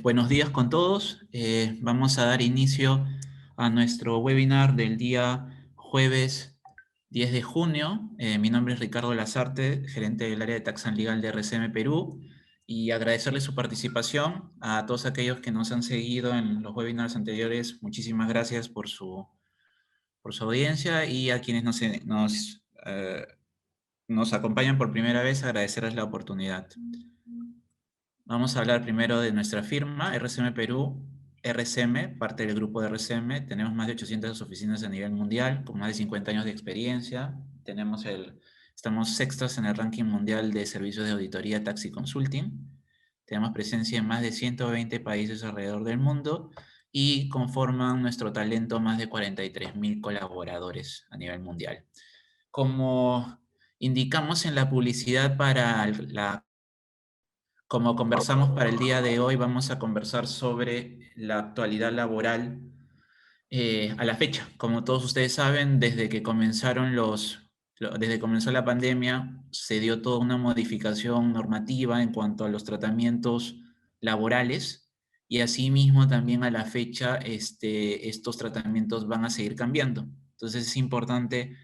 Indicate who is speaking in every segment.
Speaker 1: Buenos días con todos. Vamos a dar inicio a nuestro webinar del día jueves 10 de junio. Mi nombre es Ricardo Lazarte, gerente del área de Taxan Legal de RCM Perú, y agradecerle su participación a todos aquellos que nos han seguido en los webinars anteriores. Muchísimas gracias por su audiencia, y a quienes nos acompañan por primera vez, agradecerles la oportunidad. Vamos a hablar primero de nuestra firma, RCM Perú. RCM, parte del grupo de RCM, tenemos más de 800 oficinas a nivel mundial, con más de 50 años de experiencia. Estamos sextos en el ranking mundial de servicios de auditoría Tax y Consulting. Tenemos presencia en más de 120 países alrededor del mundo y conforman nuestro talento más de 43.000 colaboradores a nivel mundial. Como indicamos en la publicidad como conversamos para el día de hoy, vamos a conversar sobre la actualidad laboral a la fecha. Como todos ustedes saben, desde que desde que comenzó la pandemia, se dio toda una modificación normativa en cuanto a los tratamientos laborales, y asimismo también a la fecha estos tratamientos van a seguir cambiando. Entonces es importante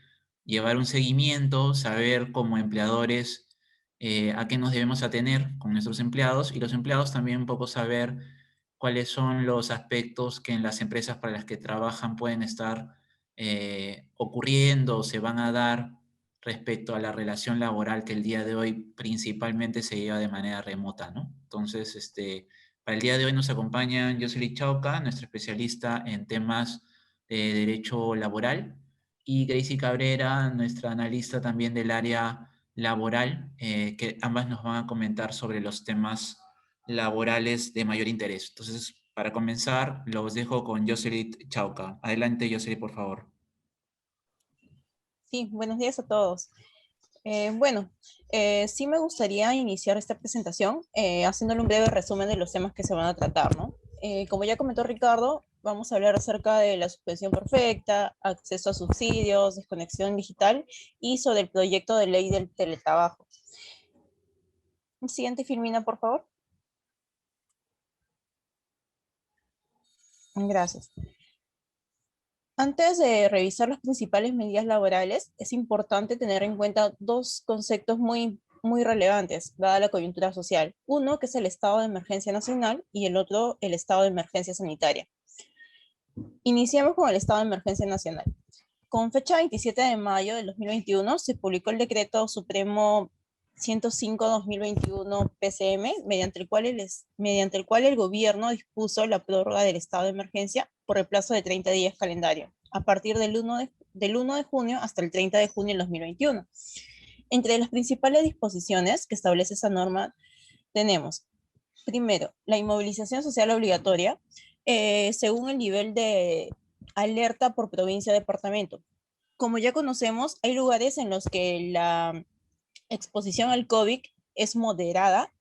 Speaker 1: llevar un seguimiento, saber como empleadores a qué nos debemos atener con nuestros empleados, y los empleados también un poco saber cuáles son los aspectos que en las empresas para las que trabajan pueden estar ocurriendo o se van a dar respecto a la relación laboral que el día de hoy principalmente se lleva de manera remota, ¿no? Entonces, para el día de hoy nos acompañan Jocelyn Chauca, nuestra especialista en temas de derecho laboral, y Gracie Cabrera, nuestra analista también del área laboral, que ambas nos van a comentar sobre los temas laborales de mayor interés. Entonces, para comenzar, los dejo con Jocelyn Chauca. Adelante, Jocelyn, por favor.
Speaker 2: Sí, buenos días a todos. Sí me gustaría iniciar esta presentación haciéndole un breve resumen de los temas que se van a tratar, ¿no? Como ya comentó Ricardo, vamos a hablar acerca de la suspensión perfecta, acceso a subsidios, desconexión digital y sobre el proyecto de ley del teletrabajo. Siguiente, Filmina, por favor. Gracias. Antes de revisar las principales medidas laborales, es importante tener en cuenta dos conceptos muy relevantes, dada la coyuntura social. Uno, que es el estado de emergencia nacional, y el otro, el estado de emergencia sanitaria. Iniciamos con el estado de emergencia nacional. Con fecha 27 de mayo del 2021, se publicó el Decreto Supremo 105-2021 PCM, mediante el cual el gobierno dispuso la prórroga del estado de emergencia por el plazo de 30 días calendario, a partir del 1 de junio hasta el 30 de junio del 2021. Entre las principales disposiciones que establece esa norma tenemos, primero, la inmovilización social obligatoria, según el nivel de alerta por provincia o departamento. Como ya conocemos, hay lugares en los que la exposición al COVID es moderada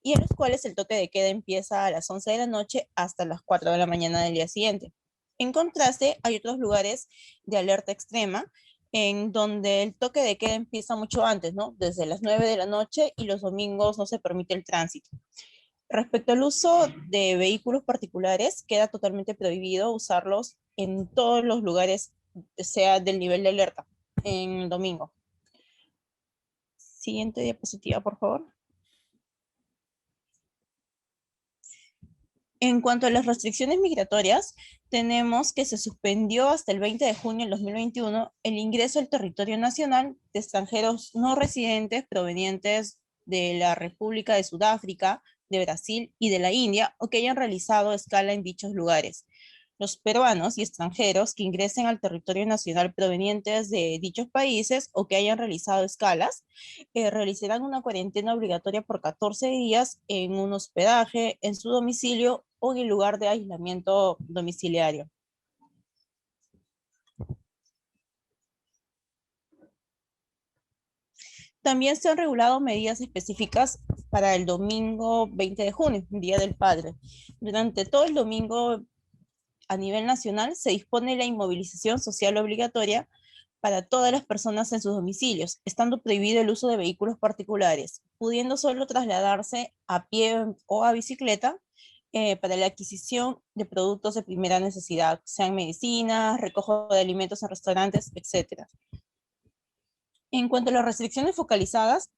Speaker 2: y en los cuales el toque de queda empieza a las 11 de la noche hasta las 4 de la mañana del día siguiente. En contraste, hay otros lugares de alerta extrema en donde el toque de queda empieza mucho antes, ¿no? Desde las 9 de la noche, y los domingos no se permite el tránsito. Respecto al uso de vehículos particulares, queda totalmente prohibido usarlos en todos los lugares, sea del nivel de alerta, en el domingo. Siguiente diapositiva, por favor. En cuanto a las restricciones migratorias, tenemos que se suspendió hasta el 20 de junio del 2021 el ingreso al territorio nacional de extranjeros no residentes provenientes de la República de Sudáfrica, de Brasil y de la India, o que hayan realizado escala en dichos lugares. Los peruanos y extranjeros que ingresen al territorio nacional provenientes de dichos países o que hayan realizado escalas, realizarán una cuarentena obligatoria por 14 días en un hospedaje, en su domicilio o en el lugar de aislamiento domiciliario. También se han regulado medidas específicas para el domingo 20 de junio, Día del Padre. Durante todo el domingo a nivel nacional se dispone la inmovilización social obligatoria para todas las personas en sus domicilios, estando prohibido el uso de vehículos particulares, pudiendo solo trasladarse a pie o a bicicleta, para la adquisición de productos de primera necesidad, sean medicinas, recojo de alimentos en restaurantes, etc. En cuanto a las restricciones focalizadas,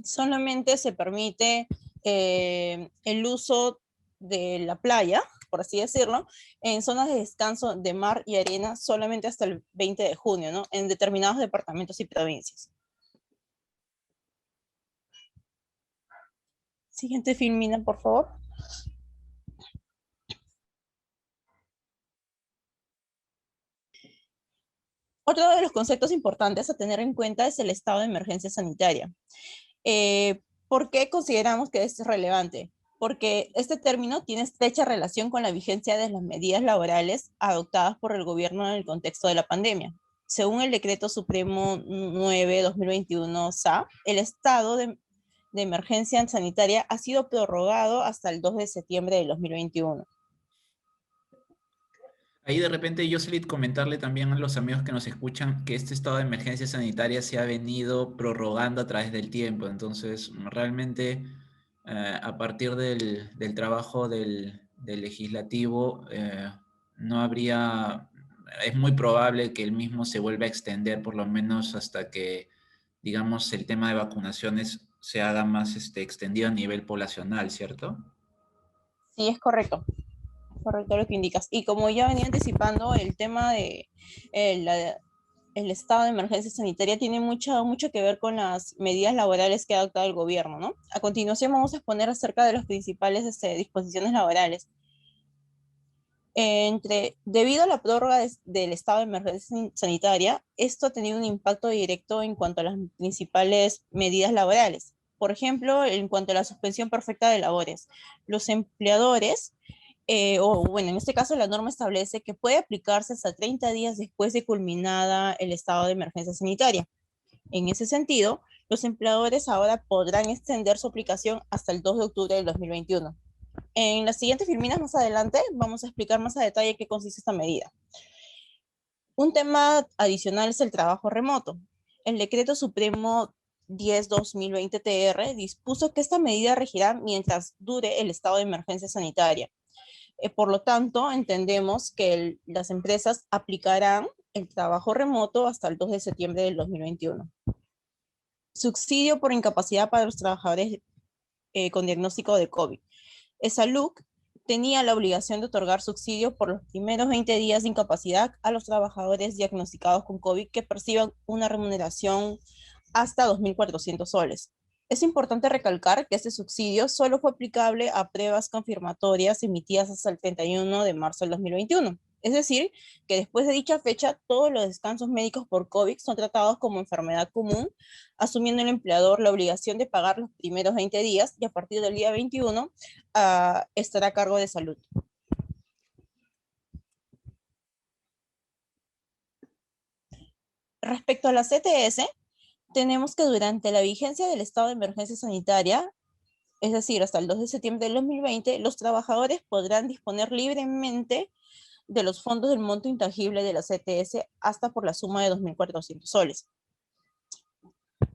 Speaker 2: solamente se permite el uso de la playa, por así decirlo, en zonas de descanso de mar y arena solamente hasta el 20 de junio, ¿no? En determinados departamentos y provincias. Siguiente filmina, por favor. Otro de los conceptos importantes a tener en cuenta es el estado de emergencia sanitaria. ¿Por qué consideramos que esto es relevante? Porque este término tiene estrecha relación con la vigencia de las medidas laborales adoptadas por el gobierno en el contexto de la pandemia. Según el Decreto Supremo 9/2021 SA, el estado de emergencia sanitaria ha sido prorrogado hasta el 2 de septiembre de 2021.
Speaker 1: Ahí de repente, Jocelyn, comentarle también a los amigos que nos escuchan que este estado de emergencia sanitaria se ha venido prorrogando a través del tiempo. Entonces, realmente, a partir del trabajo del legislativo, no habría, es muy probable que el mismo se vuelva a extender por lo menos hasta que, digamos, el tema de vacunaciones se haga más extendido a nivel poblacional, ¿cierto?
Speaker 2: Sí, es correcto. Correcto lo que indicas. Y como ya venía anticipando, el tema de el estado de emergencia sanitaria tiene mucho que ver con las medidas laborales que ha adoptado el gobierno, ¿no? A continuación vamos a exponer acerca de las principales disposiciones laborales. Debido a la prórroga del estado de emergencia sanitaria, esto ha tenido un impacto directo en cuanto a las principales medidas laborales. Por ejemplo, en cuanto a la suspensión perfecta de labores, los empleadores o bueno, en este caso la norma establece que puede aplicarse hasta 30 días después de culminada el estado de emergencia sanitaria. En ese sentido, los empleadores ahora podrán extender su aplicación hasta el 2 de octubre del 2021. En las siguientes filminas más adelante vamos a explicar más a detalle qué consiste esta medida. Un tema adicional es el trabajo remoto. El Decreto Supremo 10/2020 TR dispuso que esta medida regirá mientras dure el estado de emergencia sanitaria. Por lo tanto, entendemos que las empresas aplicarán el trabajo remoto hasta el 2 de septiembre del 2021. Subsidio por incapacidad para los trabajadores con diagnóstico de COVID. Salud tenía la obligación de otorgar subsidio por los primeros 20 días de incapacidad a los trabajadores diagnosticados con COVID que perciban una remuneración hasta 2.400 soles. Es importante recalcar que este subsidio solo fue aplicable a pruebas confirmatorias emitidas hasta el 31 de marzo del 2021. Es decir, que después de dicha fecha, todos los descansos médicos por COVID son tratados como enfermedad común, asumiendo el empleador la obligación de pagar los primeros 20 días y a partir del día 21 estará a cargo de salud. Respecto a la CTS, tenemos que durante la vigencia del estado de emergencia sanitaria, es decir, hasta el 2 de septiembre del 2020, los trabajadores podrán disponer libremente de los fondos del monto intangible de la CTS hasta por la suma de 2.400 soles.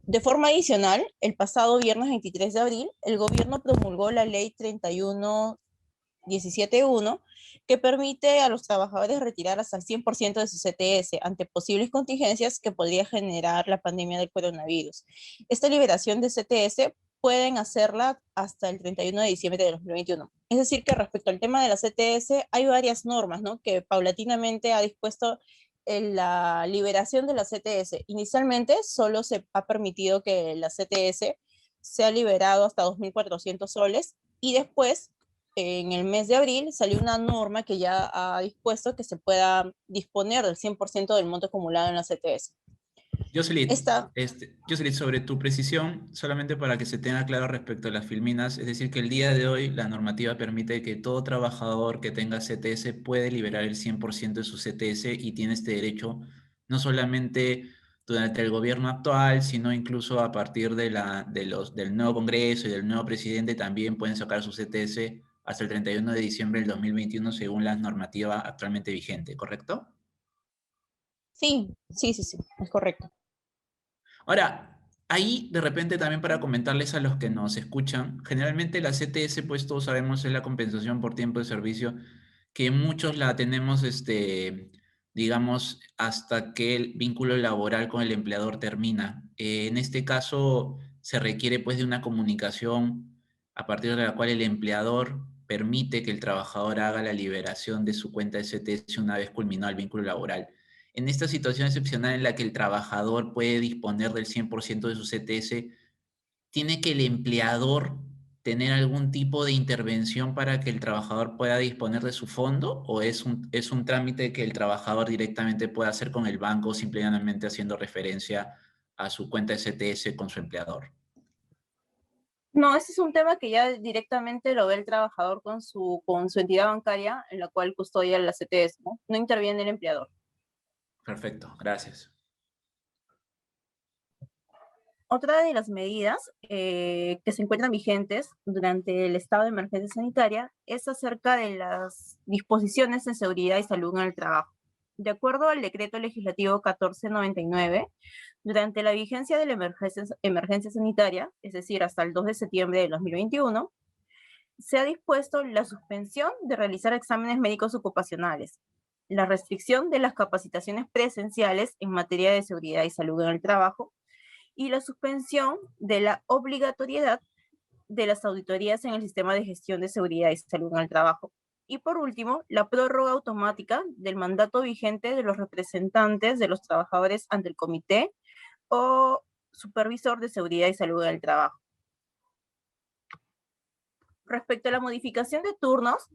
Speaker 2: De forma adicional, el pasado viernes 23 de abril, el gobierno promulgó la ley 31.17.1, que permite a los trabajadores retirar hasta el 100% de su CTS ante posibles contingencias que podría generar la pandemia del coronavirus. Esta liberación de CTS pueden hacerla hasta el 31 de diciembre de 2021. Es decir, que respecto al tema de la CTS, hay varias normas, ¿no?, que paulatinamente ha dispuesto en la liberación de la CTS. Inicialmente solo se ha permitido que la CTS sea liberado hasta 2.400 soles y después, en el mes de abril, salió una norma que ya ha dispuesto que se pueda disponer del 100% del monto acumulado en la CTS. Esta,
Speaker 1: Jocelyn, sobre tu precisión, solamente para que se tenga claro respecto a las filminas, es decir, que el día de hoy la normativa permite que todo trabajador que tenga CTS puede liberar el 100% de su CTS y tiene este derecho no solamente durante el gobierno actual, sino incluso a partir del nuevo Congreso y del nuevo presidente también pueden sacar su CTS hasta el 31 de diciembre del 2021 según la normativa actualmente vigente, ¿correcto?
Speaker 2: sí, es correcto.
Speaker 1: Ahora, Ahí, de repente, también para comentarles a los que nos escuchan, generalmente la CTS, pues todos sabemos, es la compensación por tiempo de servicio, que muchos la tenemos, digamos, hasta que el vínculo laboral con el empleador termina. En este caso, se requiere, pues, de una comunicación a partir de la cual el empleador permite que el trabajador haga la liberación de su cuenta de CTS una vez culminado el vínculo laboral. En esta situación excepcional en la que el trabajador puede disponer del 100% de su CTS, ¿tiene que el empleador tener algún tipo de intervención para que el trabajador pueda disponer de su fondo? ¿O es un trámite que el trabajador directamente puede hacer con el banco, simplemente haciendo referencia a su cuenta de CTS con su empleador?
Speaker 2: No, ese es un tema que ya directamente lo ve el trabajador con su entidad bancaria en la cual custodia la CTS, ¿no? No interviene el empleador.
Speaker 1: Perfecto, gracias.
Speaker 2: Otra de las medidas que se encuentran vigentes durante el estado de emergencia sanitaria es acerca de las disposiciones de seguridad y salud en el trabajo. De acuerdo al decreto legislativo 1499, durante la vigencia de la emergencia sanitaria, es decir, hasta el 2 de septiembre de 2021, se ha dispuesto la suspensión de realizar exámenes médicos ocupacionales, la restricción de las capacitaciones presenciales en materia de seguridad y salud en el trabajo, y la suspensión de la obligatoriedad de las auditorías en el sistema de gestión de seguridad y salud en el trabajo. Y por último, la prórroga automática del mandato vigente de los representantes de los trabajadores ante el comité o supervisor de seguridad y salud en el trabajo. Respecto a la modificación de turnos,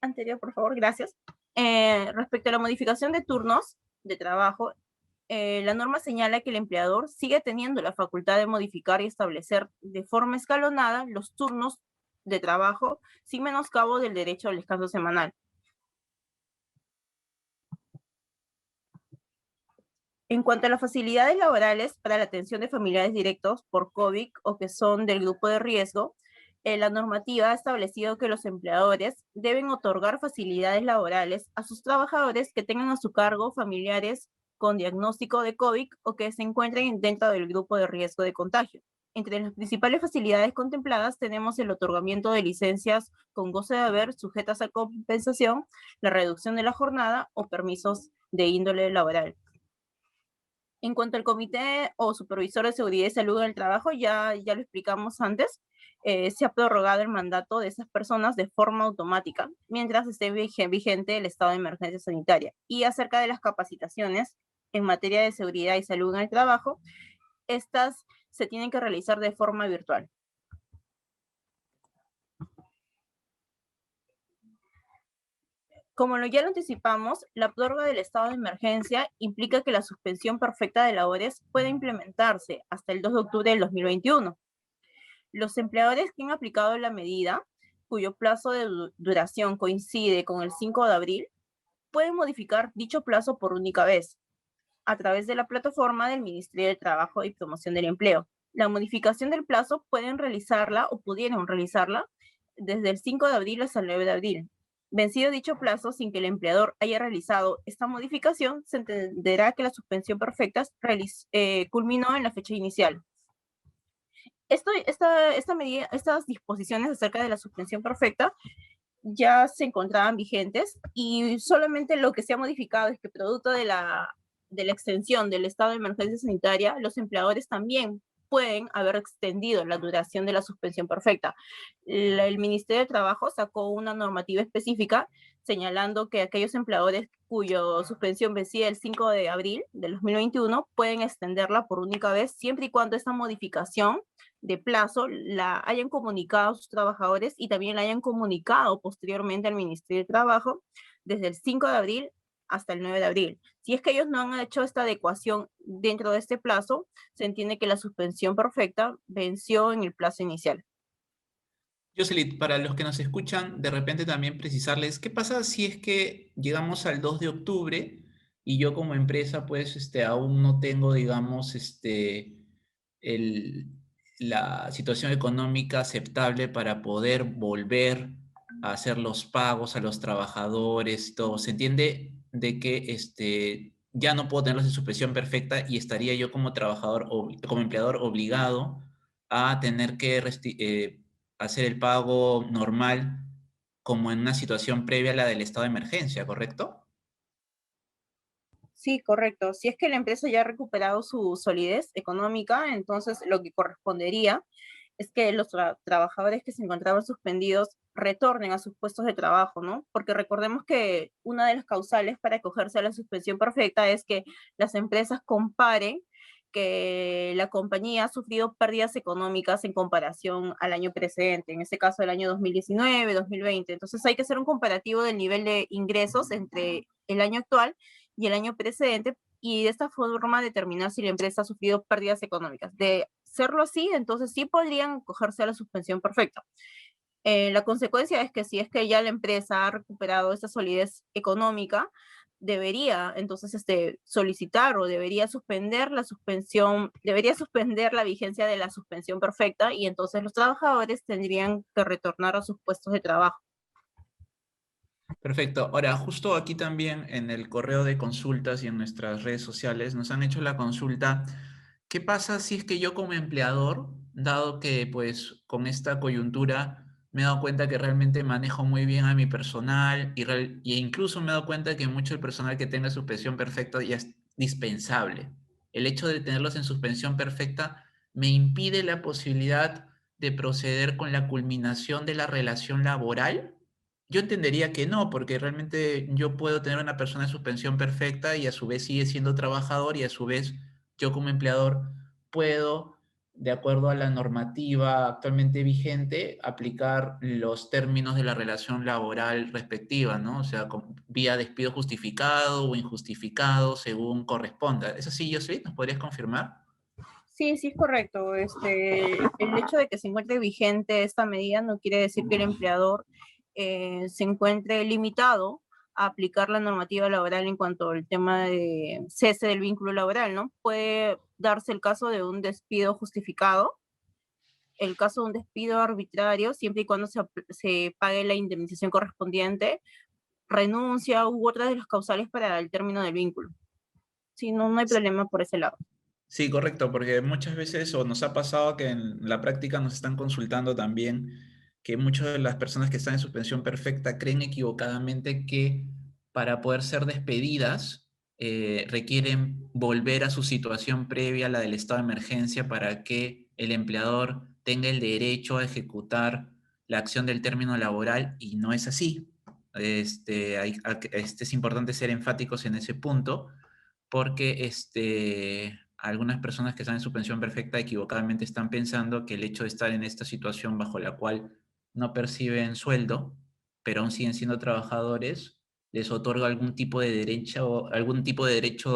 Speaker 2: anterior, por favor, gracias. Respecto a la modificación de turnos de trabajo, la norma señala que el empleador sigue teniendo la facultad de modificar y establecer de forma escalonada los turnos de trabajo sin menoscabo del derecho al descanso semanal. En cuanto a las facilidades laborales para la atención de familiares directos por COVID o que son del grupo de riesgo, la normativa ha establecido que los empleadores deben otorgar facilidades laborales a sus trabajadores que tengan a su cargo familiares con diagnóstico de COVID o que se encuentren dentro del grupo de riesgo de contagio. Entre las principales facilidades contempladas tenemos el otorgamiento de licencias con goce de haber sujetas a compensación, la reducción de la jornada o permisos de índole laboral. En cuanto al comité o supervisor de seguridad y salud en el trabajo, ya lo explicamos antes, se ha prorrogado el mandato de esas personas de forma automática mientras esté vigente el estado de emergencia sanitaria. Y acerca de las capacitaciones en materia de seguridad y salud en el trabajo, estas se tienen que realizar de forma virtual. Como ya lo anticipamos, la prórroga del estado de emergencia implica que la suspensión perfecta de labores puede implementarse hasta el 2 de octubre del 2021. Los empleadores que han aplicado la medida, cuyo plazo de duración coincide con el 5 de abril, pueden modificar dicho plazo por única vez a través de la plataforma del Ministerio de Trabajo y Promoción del Empleo. La modificación del plazo pueden realizarla o pudieron realizarla desde el 5 de abril hasta el 9 de abril. Vencido dicho plazo sin que el empleador haya realizado esta modificación, se entenderá que la suspensión perfecta culminó en la fecha inicial. Estas disposiciones acerca de la suspensión perfecta ya se encontraban vigentes y solamente lo que se ha modificado es que producto de la extensión del estado de emergencia sanitaria, los empleadores también pueden haber extendido la duración de la suspensión perfecta. El Ministerio de Trabajo sacó una normativa específica señalando que aquellos empleadores cuya suspensión vencía el 5 de abril del 2021 pueden extenderla por única vez siempre y cuando esta modificación de plazo la hayan comunicado a sus trabajadores y también la hayan comunicado posteriormente al Ministerio de Trabajo desde el 5 de abril hasta el 9 de abril. Si es que ellos no han hecho esta adecuación dentro de este plazo, se entiende que la suspensión perfecta venció en el plazo inicial.
Speaker 1: Jocelyn, para los que nos escuchan, de repente también precisarles, ¿qué pasa si es que llegamos al 2 de octubre y yo como empresa, pues, aún no tengo, digamos, el, la situación económica aceptable para poder volver a hacer los pagos a los trabajadores, todo? ¿Se entiende de que ya no puedo tenerlos en suspensión perfecta y estaría yo como trabajador o como empleador obligado a tener que hacer el pago normal como en una situación previa a la del estado de emergencia, ¿correcto?
Speaker 2: Sí, correcto. Si es que la empresa ya ha recuperado su solidez económica, entonces lo que correspondería es que los trabajadores que se encontraban suspendidos retornen a sus puestos de trabajo, ¿no? Porque recordemos que una de las causales para acogerse a la suspensión perfecta es que las empresas comparen que la compañía ha sufrido pérdidas económicas en comparación al año precedente, en este caso el año 2019, 2020. Entonces hay que hacer un comparativo del nivel de ingresos entre el año actual y el año precedente y de esta forma determinar si la empresa ha sufrido pérdidas económicas. De serlo así, entonces sí podrían acogerse a la suspensión perfecta. La consecuencia es que si es que ya la empresa ha recuperado esa solidez económica, debería entonces solicitar o debería suspender la suspensión, debería suspender la vigencia de la suspensión perfecta y entonces los trabajadores tendrían que retornar a sus puestos de trabajo.
Speaker 1: Perfecto. Ahora, justo aquí también en el correo de consultas y en nuestras redes sociales nos han hecho la consulta, ¿qué pasa si es que yo como empleador, dado que pues con esta coyuntura me he dado cuenta que realmente manejo muy bien a mi personal y incluso me he dado cuenta que mucho del personal que tenga suspensión perfecta ya es dispensable? El hecho de tenerlos en suspensión perfecta me impide la posibilidad de proceder con la culminación de la relación laboral. Yo entendería que no, porque realmente yo puedo tener una persona en suspensión perfecta y a su vez sigue siendo trabajador y a su vez yo como empleador puedo, de acuerdo a la normativa actualmente vigente, aplicar los términos de la relación laboral respectiva, ¿no? O sea, vía despido justificado o injustificado, según corresponda. ¿Es así, José? ¿Nos podrías confirmar?
Speaker 2: Sí, sí es correcto. El hecho de que se encuentre vigente esta medida no quiere decir que el empleador se encuentre limitado a aplicar la normativa laboral en cuanto al tema de cese del vínculo laboral, ¿no? Puede darse el caso de un despido justificado, el caso de un despido arbitrario, siempre y cuando se pague la indemnización correspondiente, renuncia u otras de las causales para el término del vínculo. Sí, no, no hay problema por ese lado.
Speaker 1: Sí, correcto, porque muchas veces o nos ha pasado que en la práctica nos están consultando también que muchas de las personas que están en suspensión perfecta creen equivocadamente que para poder ser despedidas requieren volver a su situación previa a la del estado de emergencia para que el empleador tenga el derecho a ejecutar la acción del término laboral y no es así. Es importante ser enfáticos en ese punto porque algunas personas que están en suspensión perfecta equivocadamente están pensando que el hecho de estar en esta situación bajo la cual no perciben sueldo, pero aún siguen siendo trabajadores, les otorga algún tipo de derecho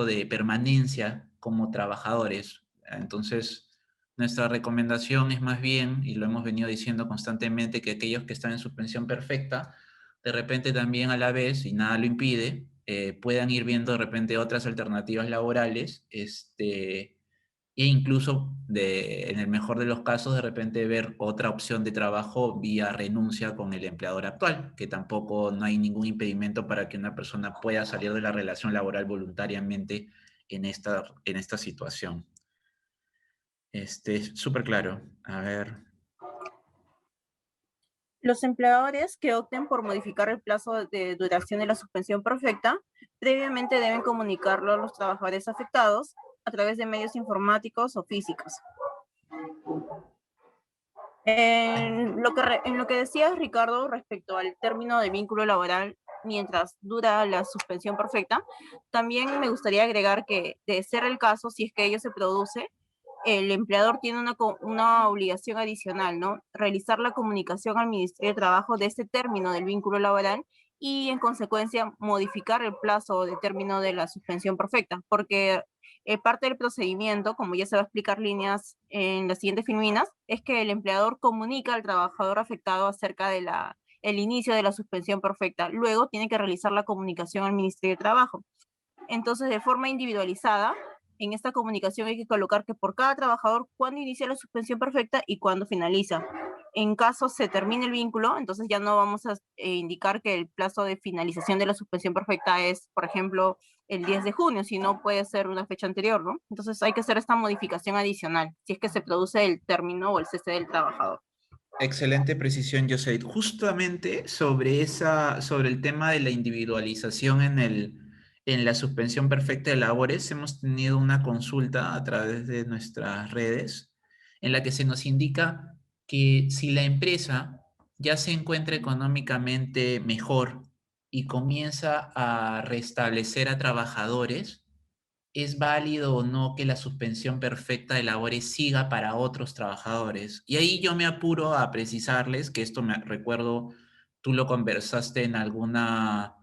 Speaker 1: de permanencia como trabajadores. Entonces, nuestra recomendación es más bien, y lo hemos venido diciendo constantemente, que aquellos que están en suspensión perfecta, de repente también a la vez, y nada lo impide, puedan ir viendo de repente otras alternativas laborales, e incluso en el mejor de los casos, de repente ver otra opción de trabajo vía renuncia con el empleador actual, que tampoco no hay ningún impedimento para que una persona pueda salir de la relación laboral voluntariamente en esta situación. Súper claro. A ver.
Speaker 2: Los empleadores que opten por modificar el plazo de duración de la suspensión perfecta previamente deben comunicarlo a los trabajadores afectados a través de medios informáticos o físicos. En lo que decías, Ricardo, respecto al término de vínculo laboral mientras dura la suspensión perfecta, también me gustaría agregar que, de ser el caso, si es que ello se produce, el empleador tiene una obligación adicional, ¿no? Realizar la comunicación al Ministerio de Trabajo de este término del vínculo laboral y, en consecuencia, modificar el plazo de término de la suspensión perfecta, porque parte del procedimiento, como ya se va a explicar líneas en las siguientes filminas, es que el empleador comunica al trabajador afectado acerca de el inicio de la suspensión perfecta. Luego tiene que realizar la comunicación al Ministerio de Trabajo. Entonces, de forma individualizada, en esta comunicación hay que colocar que por cada trabajador, cuándo inicia la suspensión perfecta y cuándo finaliza. En caso se termine el vínculo, entonces ya no vamos a indicar que el plazo de finalización de la suspensión perfecta es, por ejemplo, el 10 de junio, sino puede ser una fecha anterior, ¿no? Entonces hay que hacer esta modificación adicional, si es que se produce el término o el cese del trabajador.
Speaker 1: Excelente precisión, Jocelyn. Justamente sobre el tema de la individualización en la suspensión perfecta de labores, hemos tenido una consulta a través de nuestras redes en la que se nos indica que si la empresa ya se encuentra económicamente mejor y comienza a restablecer a trabajadores, ¿es válido o no que la suspensión perfecta de labores siga para otros trabajadores? Y ahí yo me apuro a precisarles que esto me recuerdo, tú lo conversaste en alguna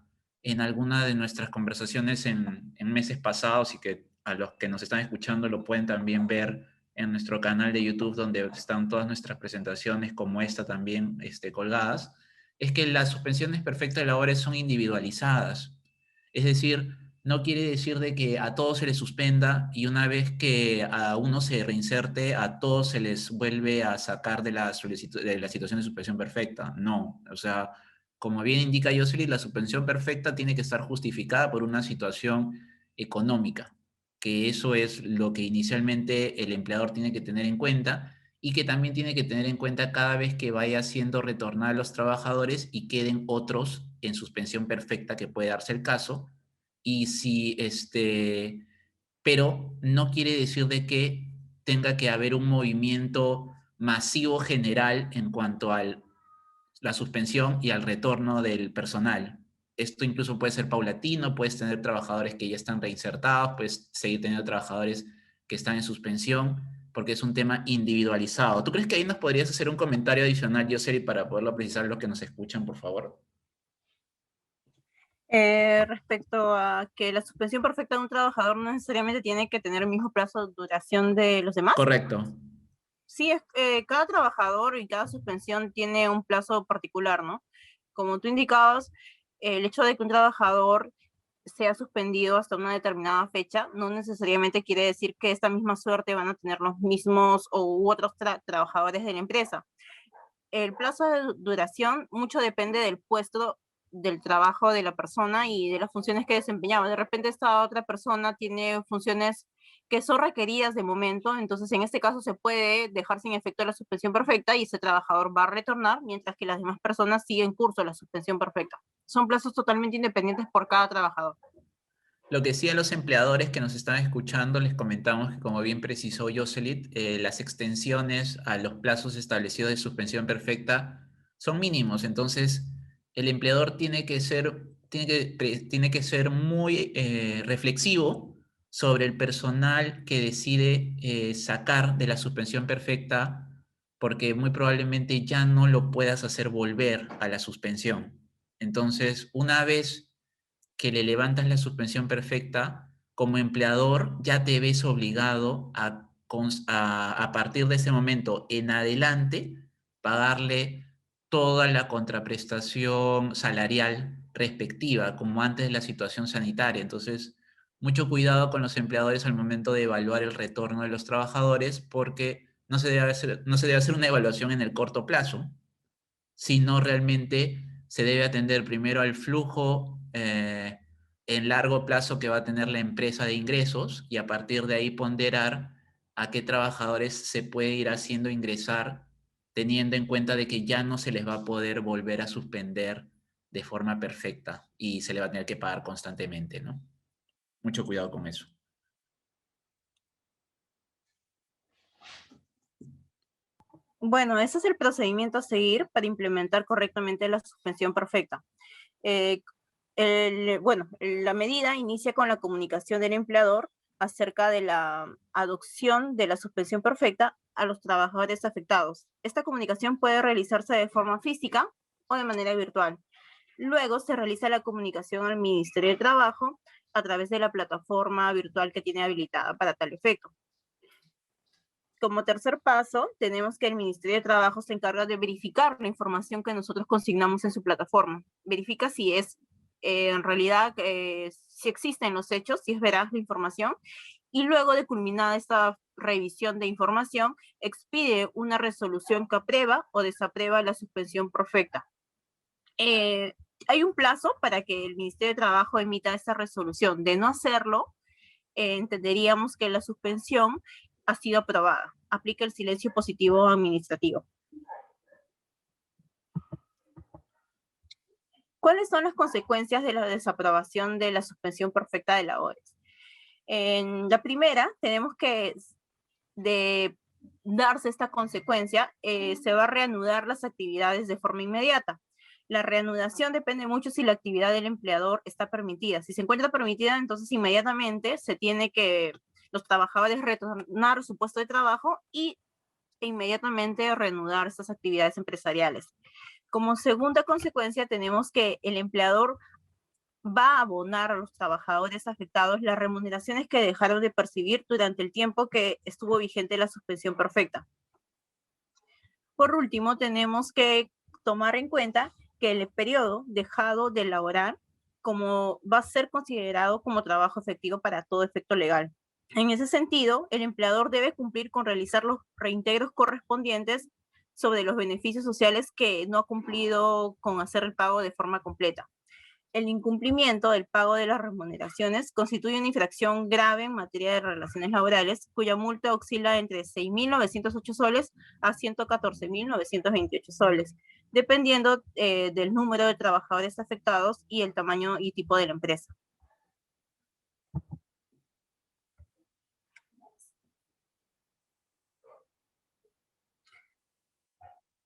Speaker 1: de nuestras conversaciones en meses pasados y que a los que nos están escuchando lo pueden también ver en nuestro canal de YouTube donde están todas nuestras presentaciones como esta también colgadas, es que las suspensiones perfectas de labores son individualizadas. Es decir, no quiere decir de que a todos se les suspenda y una vez que a uno se reinserte, a todos se les vuelve a sacar de de la situación de suspensión perfecta. No, o sea, como bien indica Jocelyn, la suspensión perfecta tiene que estar justificada por una situación económica, que eso es lo que inicialmente el empleador tiene que tener en cuenta y que también tiene que tener en cuenta cada vez que vaya haciendo retornar a los trabajadores y queden otros en suspensión perfecta, que puede darse el caso y si pero no quiere decir de que tenga que haber un movimiento masivo general en cuanto a la suspensión y al retorno del personal. Esto incluso puede ser paulatino, puedes tener trabajadores que ya están reinsertados, puedes seguir teniendo trabajadores que están en suspensión, porque es un tema individualizado. ¿Tú crees que ahí nos podrías hacer un comentario adicional, Yoseri, para poderlo precisar los que nos escuchan, por favor?
Speaker 2: Respecto a que la suspensión perfecta de un trabajador no necesariamente tiene que tener el mismo plazo de duración de los demás.
Speaker 1: Correcto.
Speaker 2: Sí, cada trabajador y cada suspensión tiene un plazo particular, ¿no? Como tú indicabas, el hecho de que un trabajador sea suspendido hasta una determinada fecha no necesariamente quiere decir que esta misma suerte van a tener los mismos u otros trabajadores de la empresa. El plazo de duración mucho depende del puesto del trabajo de la persona y de las funciones que desempeñaba. De repente esta otra persona tiene funciones que son requeridas de momento, entonces en este caso se puede dejar sin efecto la suspensión perfecta y ese trabajador va a retornar, mientras que las demás personas siguen curso la suspensión perfecta. Son plazos totalmente independientes por cada trabajador.
Speaker 1: Lo que sí a los empleadores que nos están escuchando les comentamos que, como bien precisó Jocelyn, las extensiones a los plazos establecidos de suspensión perfecta son mínimos. Entonces, el empleador tiene que ser muy reflexivo sobre el personal que decide sacar de la suspensión perfecta, porque muy probablemente ya no lo puedas hacer volver a la suspensión. Entonces, una vez que le levantas la suspensión perfecta, como empleador ya te ves obligado a partir de ese momento en adelante pagarle toda la contraprestación salarial respectiva, como antes de la situación sanitaria. Entonces, mucho cuidado con los empleadores al momento de evaluar el retorno de los trabajadores, porque no se debe hacer una evaluación en el corto plazo, sino realmente se debe atender primero al flujo en largo plazo que va a tener la empresa de ingresos y a partir de ahí ponderar a qué trabajadores se puede ir haciendo ingresar teniendo en cuenta de que ya no se les va a poder volver a suspender de forma perfecta y se le va a tener que pagar constantemente, ¿no? Mucho cuidado con eso.
Speaker 2: Bueno, ese es el procedimiento a seguir para implementar correctamente la suspensión perfecta. Eh, bueno, la medida inicia con la comunicación del empleador acerca de la adopción de la suspensión perfecta a los trabajadores afectados. Esta comunicación puede realizarse de forma física o de manera virtual. Luego se realiza la comunicación al Ministerio de Trabajo a través de la plataforma virtual que tiene habilitada para tal efecto. Como tercer paso, tenemos que el Ministerio de Trabajo se encarga de verificar la información que nosotros consignamos en su plataforma. Verifica si es en realidad, si existen los hechos, si es veraz la información, y luego de culminada esta revisión de información, expide una resolución que aprueba o desaprueba la suspensión perfecta. Hay un plazo para que el Ministerio de Trabajo emita esta resolución. De no hacerlo, entenderíamos que la suspensión ha sido aprobada. Aplica el silencio positivo administrativo. ¿Cuáles son las consecuencias de la desaprobación de la suspensión perfecta de labores? En la primera, tenemos que, de darse esta consecuencia, se va a reanudar las actividades de forma inmediata. La reanudación depende mucho si la actividad del empleador está permitida. Si se encuentra permitida, entonces inmediatamente se tiene que los trabajadores retornar a su puesto de trabajo y inmediatamente reanudar estas actividades empresariales. Como segunda consecuencia, tenemos que el empleador va a abonar a los trabajadores afectados las remuneraciones que dejaron de percibir durante el tiempo que estuvo vigente la suspensión perfecta. Por último, tenemos que tomar en cuenta que el periodo dejado de laborar como va a ser considerado como trabajo efectivo para todo efecto legal. En ese sentido, el empleador debe cumplir con realizar los reintegros correspondientes sobre los beneficios sociales que no ha cumplido con hacer el pago de forma completa. El incumplimiento del pago de las remuneraciones constituye una infracción grave en materia de relaciones laborales, cuya multa oscila entre 6.908 soles a 114.928 soles, dependiendo del número de trabajadores afectados y el tamaño y tipo de la empresa.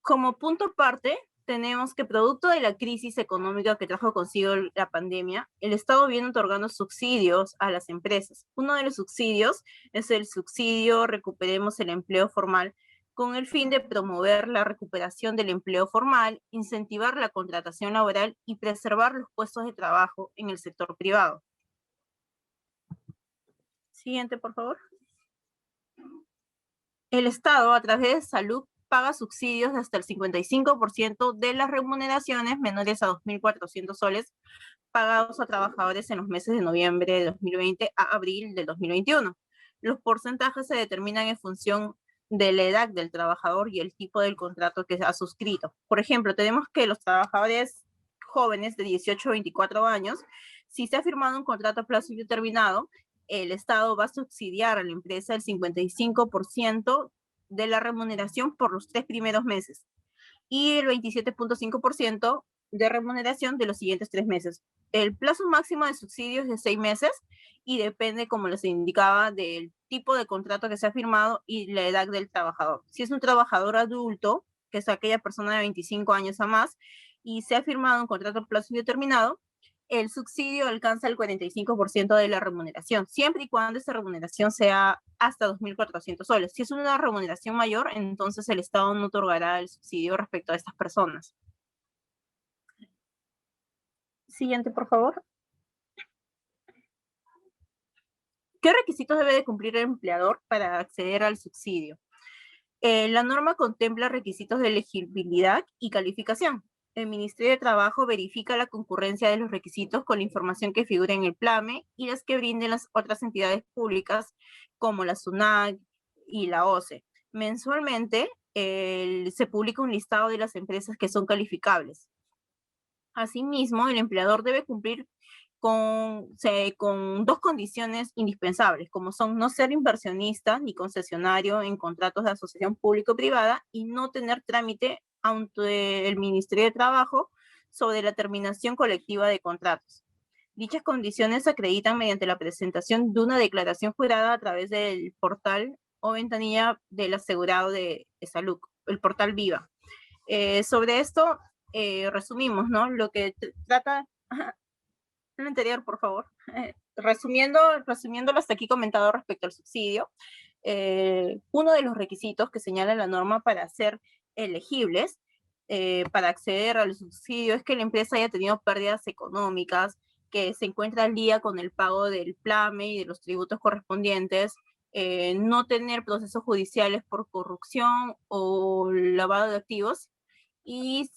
Speaker 2: Como punto aparte, tenemos que producto de la crisis económica que trajo consigo la pandemia, el Estado viene otorgando subsidios a las empresas. Uno de los subsidios es el subsidio Recuperemos el Empleo Formal, con el fin de promover la recuperación del empleo formal, incentivar la contratación laboral y preservar los puestos de trabajo en el sector privado. Siguiente, por favor. El Estado, a través de Salud, paga subsidios de hasta el 55% de las remuneraciones menores a 2.400 soles pagados a trabajadores en los meses de noviembre de 2020 a abril de 2021. Los porcentajes se determinan en función de la edad del trabajador y el tipo del contrato que ha suscrito. Por ejemplo, tenemos que los trabajadores jóvenes de 18 a 24 años, si se ha firmado un contrato a plazo indeterminado, el Estado va a subsidiar a la empresa el 55% de la remuneración por los 3 primeros meses y el 27.5% de remuneración de los siguientes 3 meses. El plazo máximo de subsidios es de 6 meses y depende, como les indicaba, del tipo de contrato que se ha firmado y la edad del trabajador. Si es un trabajador adulto, que es aquella persona de 25 años a más, y se ha firmado un contrato a plazo indeterminado, el subsidio alcanza el 45% de la remuneración, siempre y cuando esa remuneración sea hasta 2.400 soles. Si es una remuneración mayor, entonces el Estado no otorgará el subsidio respecto a estas personas. Siguiente, por favor. ¿Qué requisitos debe de cumplir el empleador para acceder al subsidio? La norma contempla requisitos de elegibilidad y calificación. El Ministerio de Trabajo verifica la concurrencia de los requisitos con la información que figura en el PLAME y las que brinden las otras entidades públicas como la SUNAG y la OCE. Mensualmente se publica un listado de las empresas que son calificables. Asimismo, el empleador debe cumplir con 2 condiciones indispensables, como son no ser inversionista ni concesionario en contratos de asociación público-privada y no tener trámite ante el Ministerio de Trabajo sobre la terminación colectiva de contratos. Dichas condiciones se acreditan mediante la presentación de una declaración jurada a través del portal o ventanilla del asegurado de salud, el portal Viva. Sobre esto resumimos, ¿no? Lo que trata... El anterior, por favor. Resumiéndolo hasta aquí comentado respecto al subsidio, uno de los requisitos que señala la norma para ser elegibles, para acceder al subsidio, es que la empresa haya tenido pérdidas económicas, que se encuentra al día con el pago del PLAME y de los tributos correspondientes, no tener procesos judiciales por corrupción o lavado de activos, y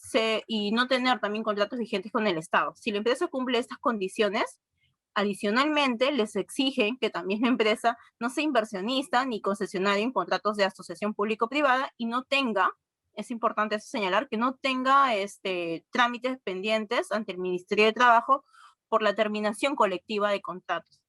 Speaker 2: no tener también contratos vigentes con el Estado. Si la empresa cumple estas condiciones, Adicionalmente, les exigen que también la empresa no sea inversionista ni concesionaria en contratos de asociación público-privada y no tenga, es importante señalar, que no tenga trámites pendientes ante el Ministerio de Trabajo por la terminación colectiva de contratos.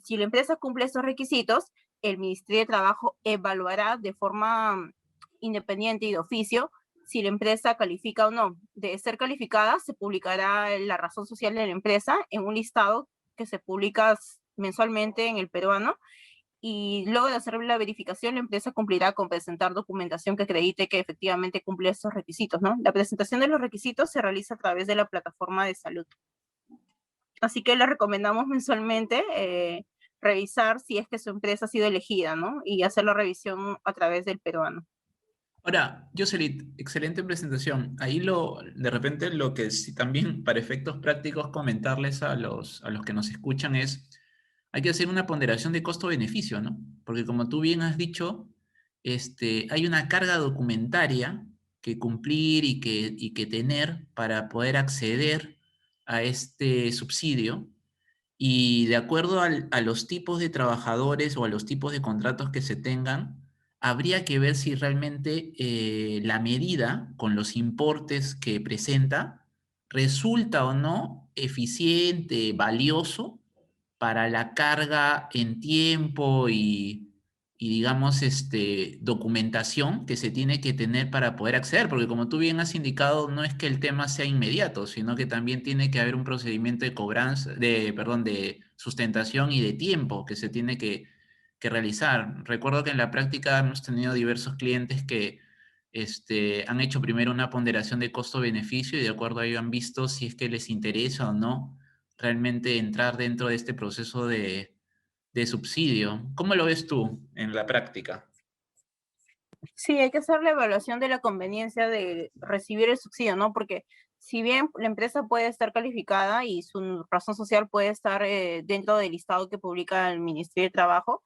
Speaker 2: Si la empresa cumple estos requisitos, el Ministerio de Trabajo evaluará de forma independiente y de oficio si la empresa califica o no. De ser calificada, se publicará la razón social de la empresa en un listado que se publica mensualmente en el peruano, y luego de hacer la verificación, la empresa cumplirá con presentar documentación que acredite que efectivamente cumple estos requisitos, ¿no? La presentación de los requisitos se realiza a través de la plataforma de salud. Así que le recomendamos mensualmente revisar si es que su empresa ha sido elegida, ¿no? Y hacer la revisión a través del peruano.
Speaker 1: Ahora, Jocelit, excelente presentación. Ahí de repente lo que sí también para efectos prácticos comentarles a los que nos escuchan es, hay que hacer una ponderación de costo-beneficio, ¿no? Porque como tú bien has dicho, hay una carga documentaria que cumplir y que tener para poder acceder a este subsidio. Y de acuerdo a los tipos de trabajadores o a los tipos de contratos que se tengan, habría que ver si realmente la medida con los importes que presenta resulta o no eficiente, valioso para la carga en tiempo y digamos, documentación que se tiene que tener para poder acceder, porque como tú bien has indicado, no es que el tema sea inmediato, sino que también tiene que haber un procedimiento de cobranza, perdón, de sustentación y de tiempo que se tiene que realizar. Recuerdo que en la práctica hemos tenido diversos clientes que han hecho primero una ponderación de costo-beneficio y de acuerdo a ello han visto si es que les interesa o no realmente entrar dentro de este proceso de subsidio. ¿Cómo lo ves tú en la práctica?
Speaker 2: Sí, hay que hacer la evaluación de la conveniencia de recibir el subsidio, ¿no? Porque si bien la empresa puede estar calificada y su razón social puede estar dentro del listado que publica el Ministerio de Trabajo,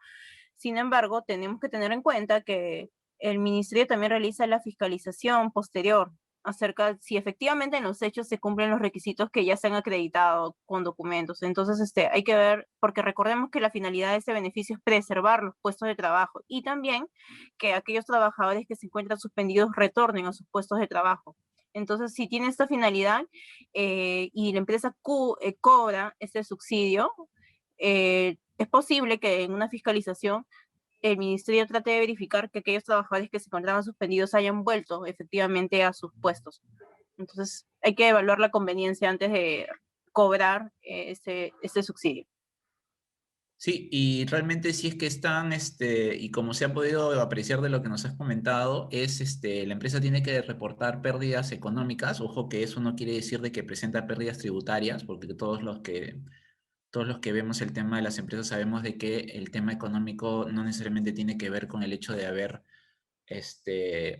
Speaker 2: sin embargo, tenemos que tener en cuenta que el Ministerio también realiza la fiscalización posterior acerca de si efectivamente en los hechos se cumplen los requisitos que ya se han acreditado con documentos. Entonces, hay que ver, porque recordemos que la finalidad de este beneficio es preservar los puestos de trabajo y también que aquellos trabajadores que se encuentran suspendidos retornen a sus puestos de trabajo. Entonces, si tiene esta finalidad y la empresa cobra este subsidio, es posible que en una fiscalización el ministerio trate de verificar que aquellos trabajadores que se encontraban suspendidos hayan vuelto efectivamente a sus puestos. Entonces, hay que evaluar la conveniencia antes de cobrar este subsidio.
Speaker 1: Sí, y realmente si es que están, y como se ha podido apreciar de lo que nos has comentado, la empresa tiene que reportar pérdidas económicas. Ojo que eso no quiere decir de que presenta pérdidas tributarias, porque todos los que vemos el tema de las empresas sabemos de que el tema económico no necesariamente tiene que ver con el hecho de haber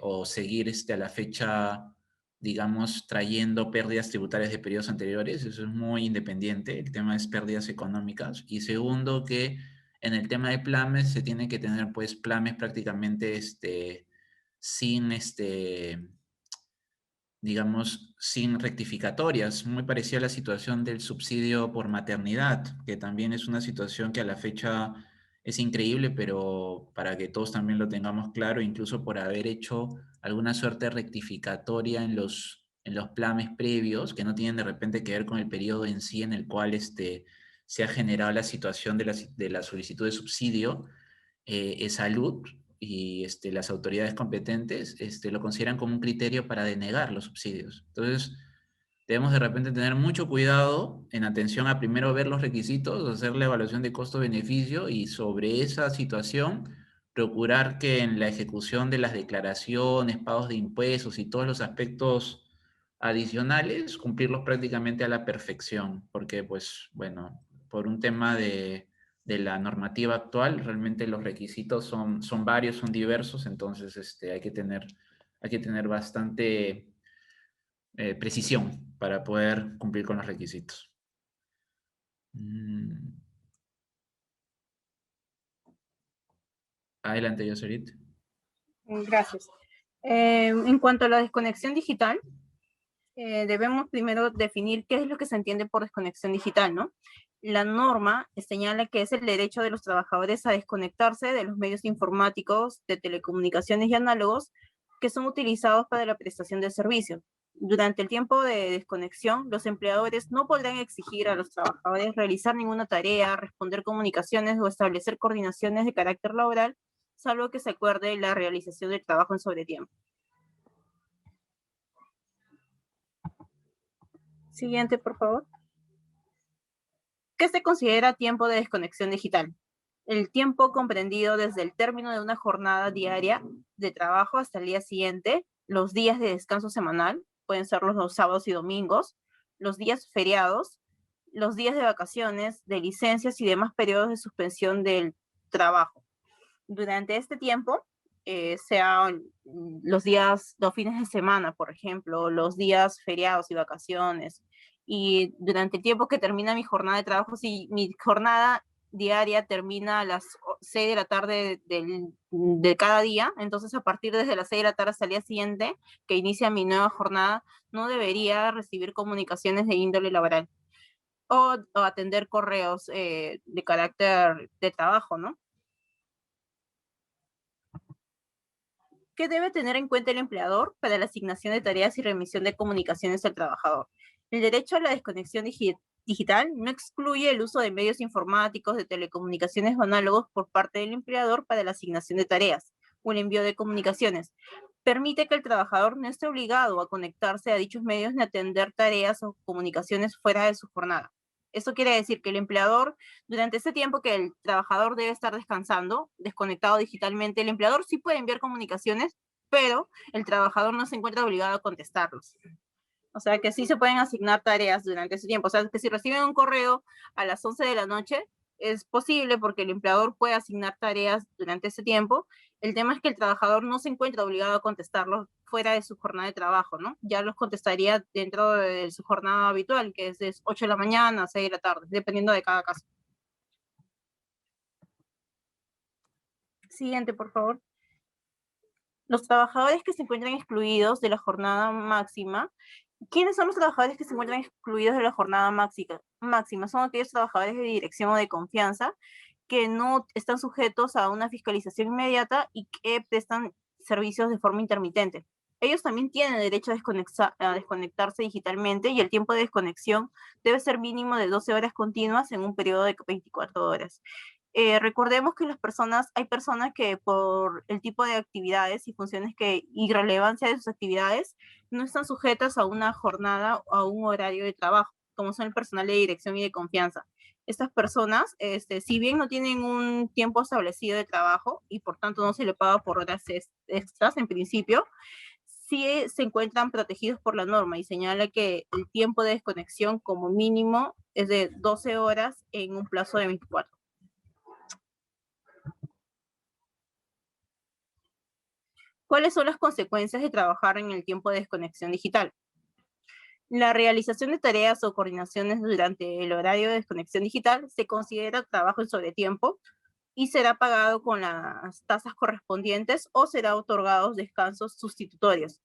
Speaker 1: o seguir a la fecha, digamos, trayendo pérdidas tributarias de periodos anteriores. Eso es muy independiente. El tema es pérdidas económicas. Y segundo, que en el tema de planes se tiene que tener, pues, planes prácticamente sin, digamos, sin rectificatorias, muy parecida a la situación del subsidio por maternidad, que también es una situación que a la fecha es increíble, pero para que todos también lo tengamos claro, incluso por haber hecho alguna suerte rectificatoria en los planes previos, que no tienen de repente que ver con el periodo en sí en el cual se ha generado la situación de la solicitud de subsidio, salud y las autoridades competentes lo consideran como un criterio para denegar los subsidios. Entonces, debemos de repente tener mucho cuidado en atención a primero ver los requisitos, hacer la evaluación de costo-beneficio y sobre esa situación procurar que en la ejecución de las declaraciones, pagos de impuestos y todos los aspectos adicionales, cumplirlos prácticamente a la perfección, porque pues bueno, por un tema de la normativa actual, realmente los requisitos son varios, son diversos, entonces hay que tener bastante precisión para poder cumplir con los requisitos. Mm. Adelante, Yoserit.
Speaker 2: Gracias. En cuanto a la desconexión digital, debemos primero definir qué es lo que se entiende por desconexión digital, ¿no? La norma señala que es el derecho de los trabajadores a desconectarse de los medios informáticos, de telecomunicaciones y análogos que son utilizados para la prestación de servicios. Durante el tiempo de desconexión, los empleadores no podrán exigir a los trabajadores realizar ninguna tarea, responder comunicaciones o establecer coordinaciones de carácter laboral, salvo que se acuerde la realización del trabajo en sobretiempo. Siguiente, por favor. ¿Qué se considera tiempo de desconexión digital? El tiempo comprendido desde el término de una jornada diaria de trabajo hasta el día siguiente, los días de descanso semanal, pueden ser los sábados y domingos, los días feriados, los días de vacaciones, de licencias y demás periodos de suspensión del trabajo. Durante este tiempo, sean los días, los fines de semana, por ejemplo, los días feriados y vacaciones, y durante el tiempo que termina mi jornada de trabajo, si mi jornada diaria termina a las 6 de la tarde de cada día, entonces a partir desde las 6 de la tarde hasta el día siguiente, que inicia mi nueva jornada, no debería recibir comunicaciones de índole laboral o atender correos de carácter de trabajo, ¿no? ¿Qué debe tener en cuenta el empleador para la asignación de tareas y remisión de comunicaciones al trabajador? El derecho a la desconexión digital no excluye el uso de medios informáticos, de telecomunicaciones o análogos por parte del empleador para la asignación de tareas o el envío de comunicaciones. Permite que el trabajador no esté obligado a conectarse a dichos medios ni atender tareas o comunicaciones fuera de su jornada. Eso quiere decir que el empleador, durante ese tiempo que el trabajador debe estar descansando, desconectado digitalmente, el empleador sí puede enviar comunicaciones, pero el trabajador no se encuentra obligado a contestarlos. O sea, que sí se pueden asignar tareas durante ese tiempo. O sea, que si reciben un correo a las 11 de la noche, es posible porque el empleador puede asignar tareas durante ese tiempo. El tema es que el trabajador no se encuentra obligado a contestarlos fuera de su jornada de trabajo, ¿no? Ya los contestaría dentro de su jornada habitual, que es de 8 de la mañana a 6 de la tarde, dependiendo de cada caso. Siguiente, por favor. Los trabajadores que se encuentran excluidos de la jornada máxima. ¿Quiénes son los trabajadores que se encuentran excluidos de la jornada máxima? Son aquellos trabajadores de dirección o de confianza que no están sujetos a una fiscalización inmediata y que prestan servicios de forma intermitente. Ellos también tienen derecho a desconectarse digitalmente y el tiempo de desconexión debe ser mínimo de 12 horas continuas en un periodo de 24 horas. Recordemos que hay personas que por el tipo de actividades y funciones y relevancia de sus actividades no están sujetas a una jornada o a un horario de trabajo, como son el personal de dirección y de confianza. Estas personas, si bien no tienen un tiempo establecido de trabajo y por tanto no se le paga por horas extras en principio, sí se encuentran protegidos por la norma y señala que el tiempo de desconexión como mínimo es de 12 horas en un plazo de 24. ¿Cuáles son las consecuencias de trabajar en el tiempo de desconexión digital? La realización de tareas o coordinaciones durante el horario de desconexión digital se considera trabajo en sobretiempo y será pagado con las tasas correspondientes o será otorgados descansos sustitutorios.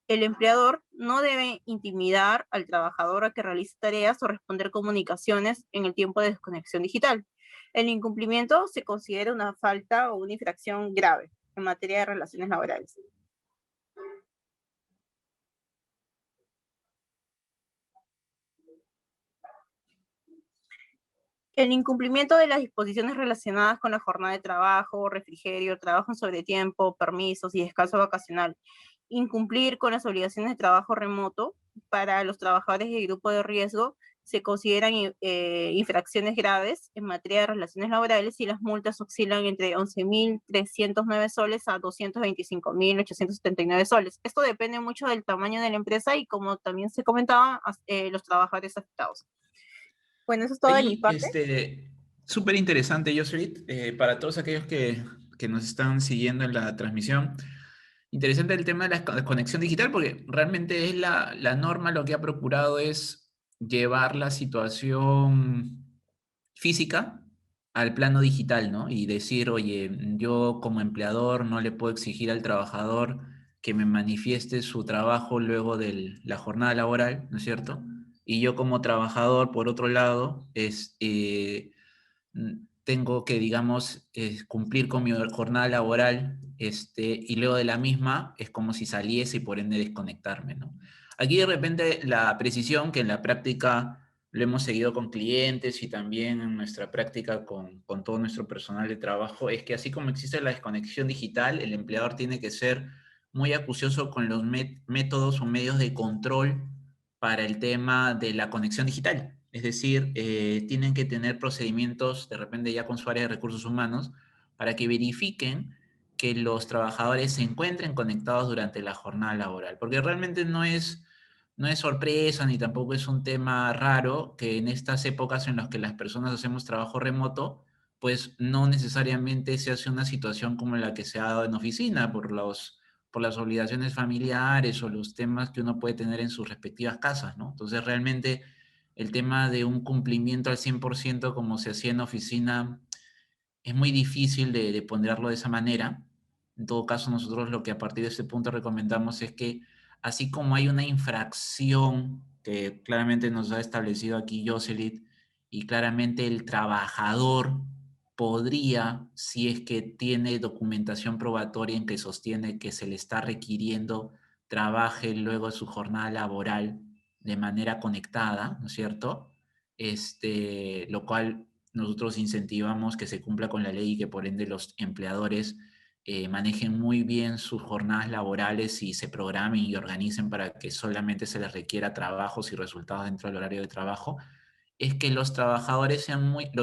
Speaker 2: El empleador no debe intimidar al trabajador a que realice tareas o responder comunicaciones en el tiempo de desconexión digital. El incumplimiento se considera una falta o una infracción grave en materia de relaciones laborales. El incumplimiento de las disposiciones relacionadas con la jornada de trabajo, refrigerio, trabajo en sobretiempo, permisos y descanso vacacional. Incumplir con las obligaciones de trabajo remoto para los trabajadores del grupo de riesgo se consideran infracciones graves en materia de relaciones laborales y las multas oscilan entre 11.309 soles a 225.879 soles. Esto depende mucho del tamaño de la empresa y como también se comentaba, los trabajadores afectados. Bueno, eso es todo de mi
Speaker 1: Ahí,
Speaker 2: parte.
Speaker 1: súper interesante, Jocelyn, para todos aquellos que nos están siguiendo en la transmisión. Interesante el tema de la conexión digital, porque realmente es la norma lo que ha procurado es llevar la situación física al plano digital, ¿no? Y decir, oye, yo como empleador no le puedo exigir al trabajador que me manifieste su trabajo luego de la jornada laboral, ¿no es cierto? y yo como trabajador, por otro lado, tengo que, digamos, cumplir con mi jornada laboral, y luego de la misma es como si saliese y por ende desconectarme, ¿no? Aquí de repente la precisión, que en la práctica lo hemos seguido con clientes y también en nuestra práctica con todo nuestro personal de trabajo, es que así como existe la desconexión digital, el empleador tiene que ser muy acucioso con los métodos o medios de control para el tema de la conexión digital. Es decir, tienen que tener procedimientos, de repente ya con su área de recursos humanos, para que verifiquen que los trabajadores se encuentren conectados durante la jornada laboral. Porque realmente no es sorpresa ni tampoco es un tema raro que en estas épocas en las que las personas hacemos trabajo remoto, pues no necesariamente se hace una situación como la que se ha dado en oficina por las obligaciones familiares o los temas que uno puede tener en sus respectivas casas, ¿no? Entonces, realmente el tema de un cumplimiento al 100% como se hacía en oficina es muy difícil de ponderarlo de esa manera. En todo caso, nosotros lo que a partir de este punto recomendamos es que, así como hay una infracción que claramente nos ha establecido aquí Jocelit, y claramente el trabajador podría, si es que tiene documentación probatoria en que sostiene que se le está requiriendo, trabaje luego de su jornada laboral de manera conectada, ¿no es cierto? Lo cual nosotros incentivamos que se cumpla con la ley y que por ende los empleadores manejen muy bien sus jornadas laborales y se programen y organicen para que solamente se les requiera trabajos y resultados dentro del horario de trabajo, es que los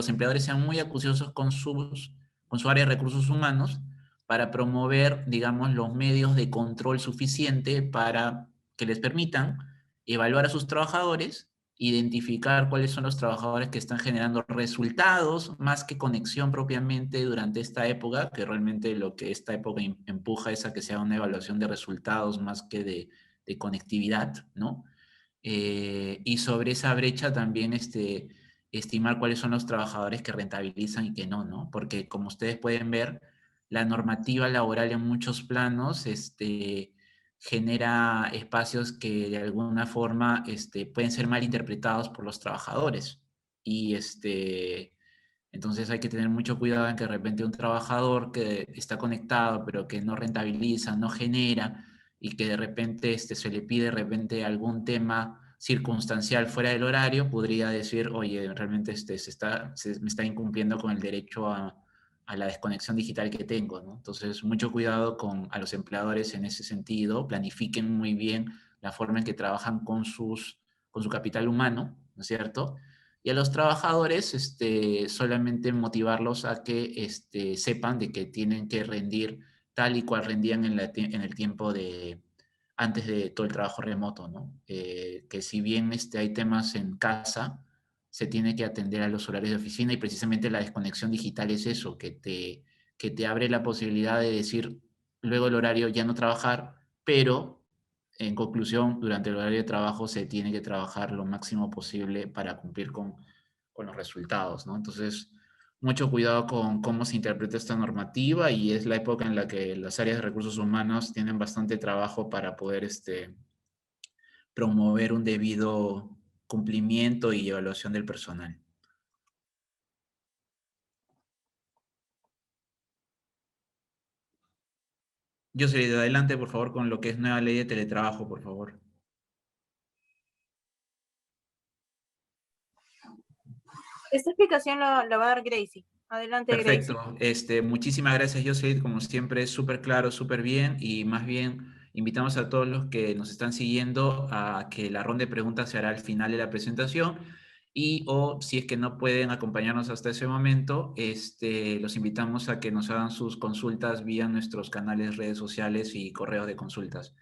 Speaker 1: empleadores sean muy acuciosos con su área de recursos humanos para promover, digamos, los medios de control suficiente para que les permitan evaluar a sus trabajadores, identificar cuáles son los trabajadores que están generando resultados más que conexión propiamente durante esta época, que realmente lo que esta época empuja es a que sea una evaluación de resultados más que de conectividad, ¿no? Y sobre esa brecha también estimar cuáles son los trabajadores que rentabilizan y que no, ¿no? Porque como ustedes pueden ver, la normativa laboral en muchos planos genera espacios que de alguna forma pueden ser mal interpretados por los trabajadores. Y entonces hay que tener mucho cuidado en que de repente un trabajador que está conectado pero que no rentabiliza, no genera y que de repente se le pide de repente algún tema circunstancial fuera del horario, podría decir, oye, realmente me está incumpliendo con el derecho a la desconexión digital que tengo, ¿no? Entonces, mucho cuidado a los empleadores en ese sentido, planifiquen muy bien la forma en que trabajan con su capital humano, ¿no es cierto? Y a los trabajadores, solamente motivarlos a que sepan de que tienen que rendir tal y cual rendían en el tiempo antes de todo el trabajo remoto, ¿no? Que si bien hay temas en casa, se tiene que atender a los horarios de oficina y precisamente la desconexión digital es eso, que te abre la posibilidad de decir luego el horario ya no trabajar, pero en conclusión, durante el horario de trabajo se tiene que trabajar lo máximo posible para cumplir con los resultados, ¿no? Entonces, mucho cuidado con cómo se interpreta esta normativa y es la época en la que las áreas de recursos humanos tienen bastante trabajo para poder promover un debido cumplimiento y evaluación del personal. Yo sería de adelante, por favor, con lo que es nueva ley de teletrabajo, por favor.
Speaker 2: Esta explicación la va a dar Gracie. Adelante, Gracie.
Speaker 1: Perfecto. Muchísimas gracias, José. Como siempre, es súper claro, súper bien. Y más bien, invitamos a todos los que nos están siguiendo a que la ronda de preguntas se hará al final de la presentación. Y o si es que no pueden acompañarnos hasta ese momento, los invitamos a que nos hagan sus consultas vía nuestros canales, redes sociales y correos de consultas.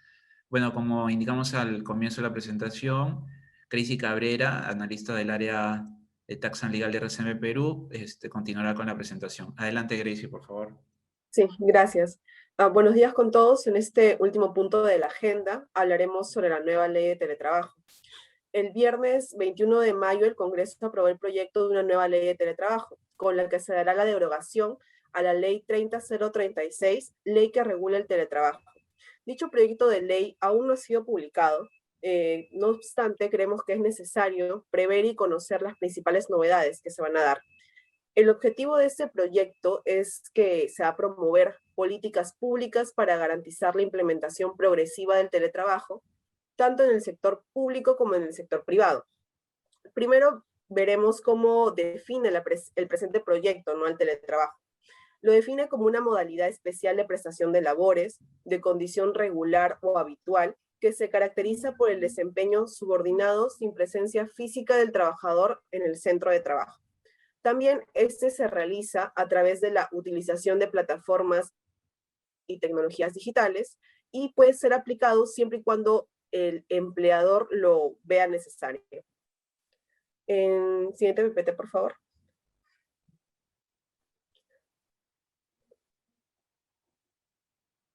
Speaker 1: Bueno, como indicamos al comienzo de la presentación, Crazy Cabrera, analista del área de Tax and Legal de RCM Perú, continuará con la presentación. Adelante, Gracie, por favor.
Speaker 3: Sí, gracias. Buenos días con todos. En este último punto de la agenda hablaremos sobre la nueva ley de teletrabajo. El viernes 21 de mayo el Congreso aprobó el proyecto de una nueva ley de teletrabajo, con la que se dará la derogación a la ley 30036, ley que regula el teletrabajo. Dicho proyecto de ley aún no ha sido publicado, No obstante, creemos que es necesario prever y conocer las principales novedades que se van a dar. El objetivo de este proyecto es que se va a promover políticas públicas para garantizar la implementación progresiva del teletrabajo, tanto en el sector público como en el sector privado. Primero, veremos cómo define el presente proyecto, ¿no?, el teletrabajo. Lo define como una modalidad especial de prestación de labores, de condición regular o habitual, que se caracteriza por el desempeño subordinado sin presencia física del trabajador en el centro de trabajo. También este se realiza a través de la utilización de plataformas y tecnologías digitales y puede ser aplicado siempre y cuando el empleador lo vea necesario. Siguiente PPT, por favor.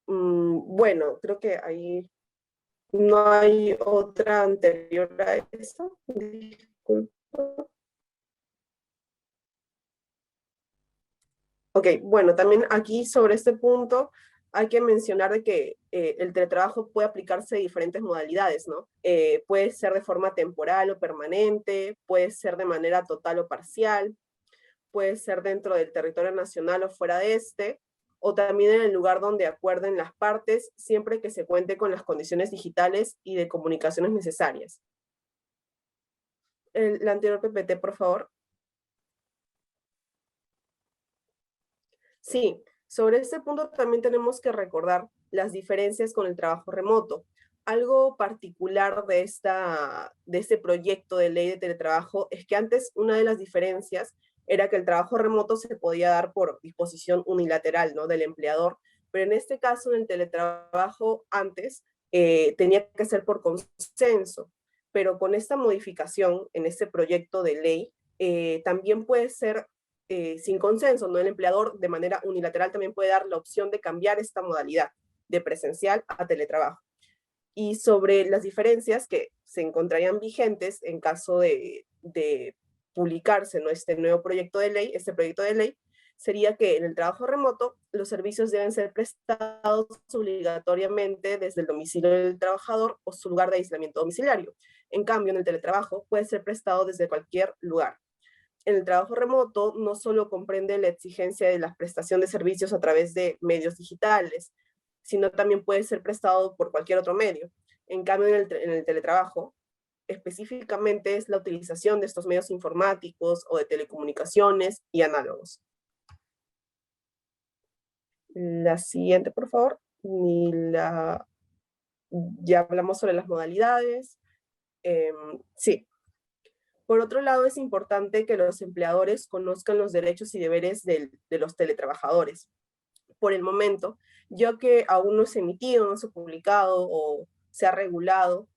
Speaker 3: Bueno, creo que ahí no hay otra anterior a esto. Disculpa. Ok, bueno, también aquí sobre este punto hay que mencionar de que el teletrabajo puede aplicarse de diferentes modalidades, ¿no? Puede ser de forma temporal o permanente, puede ser de manera total o parcial, puede ser dentro del territorio nacional o fuera de este, o también en el lugar donde acuerden las partes, siempre que se cuente con las condiciones digitales y de comunicaciones necesarias. La anterior PPT, por favor. Sí, sobre este punto también tenemos que recordar las diferencias con el trabajo remoto. Algo particular de este proyecto de ley de teletrabajo es que antes una de las diferencias era que el trabajo remoto se podía dar por disposición unilateral, ¿no?, del empleador, pero en este caso, en el teletrabajo antes, tenía que ser por consenso, pero con esta modificación en este proyecto de ley, también puede ser sin consenso, ¿no? El empleador de manera unilateral también puede dar la opción de cambiar esta modalidad de presencial a teletrabajo. Y sobre las diferencias que se encontrarían vigentes en caso de publicarse, ¿no?, este proyecto de ley, sería que en el trabajo remoto los servicios deben ser prestados obligatoriamente desde el domicilio del trabajador o su lugar de aislamiento domiciliario. En cambio, en el teletrabajo puede ser prestado desde cualquier lugar. En el trabajo remoto no solo comprende la exigencia de la prestación de servicios a través de medios digitales, sino también puede ser prestado por cualquier otro medio. En cambio, en el teletrabajo, específicamente es la utilización de estos medios informáticos o de telecomunicaciones y análogos. La siguiente, por favor. Ya hablamos sobre las modalidades. Sí. Por otro lado, es importante que los empleadores conozcan los derechos y deberes de los teletrabajadores. Por el momento, ya que aún no se ha emitido, no se ha publicado o se ha regulado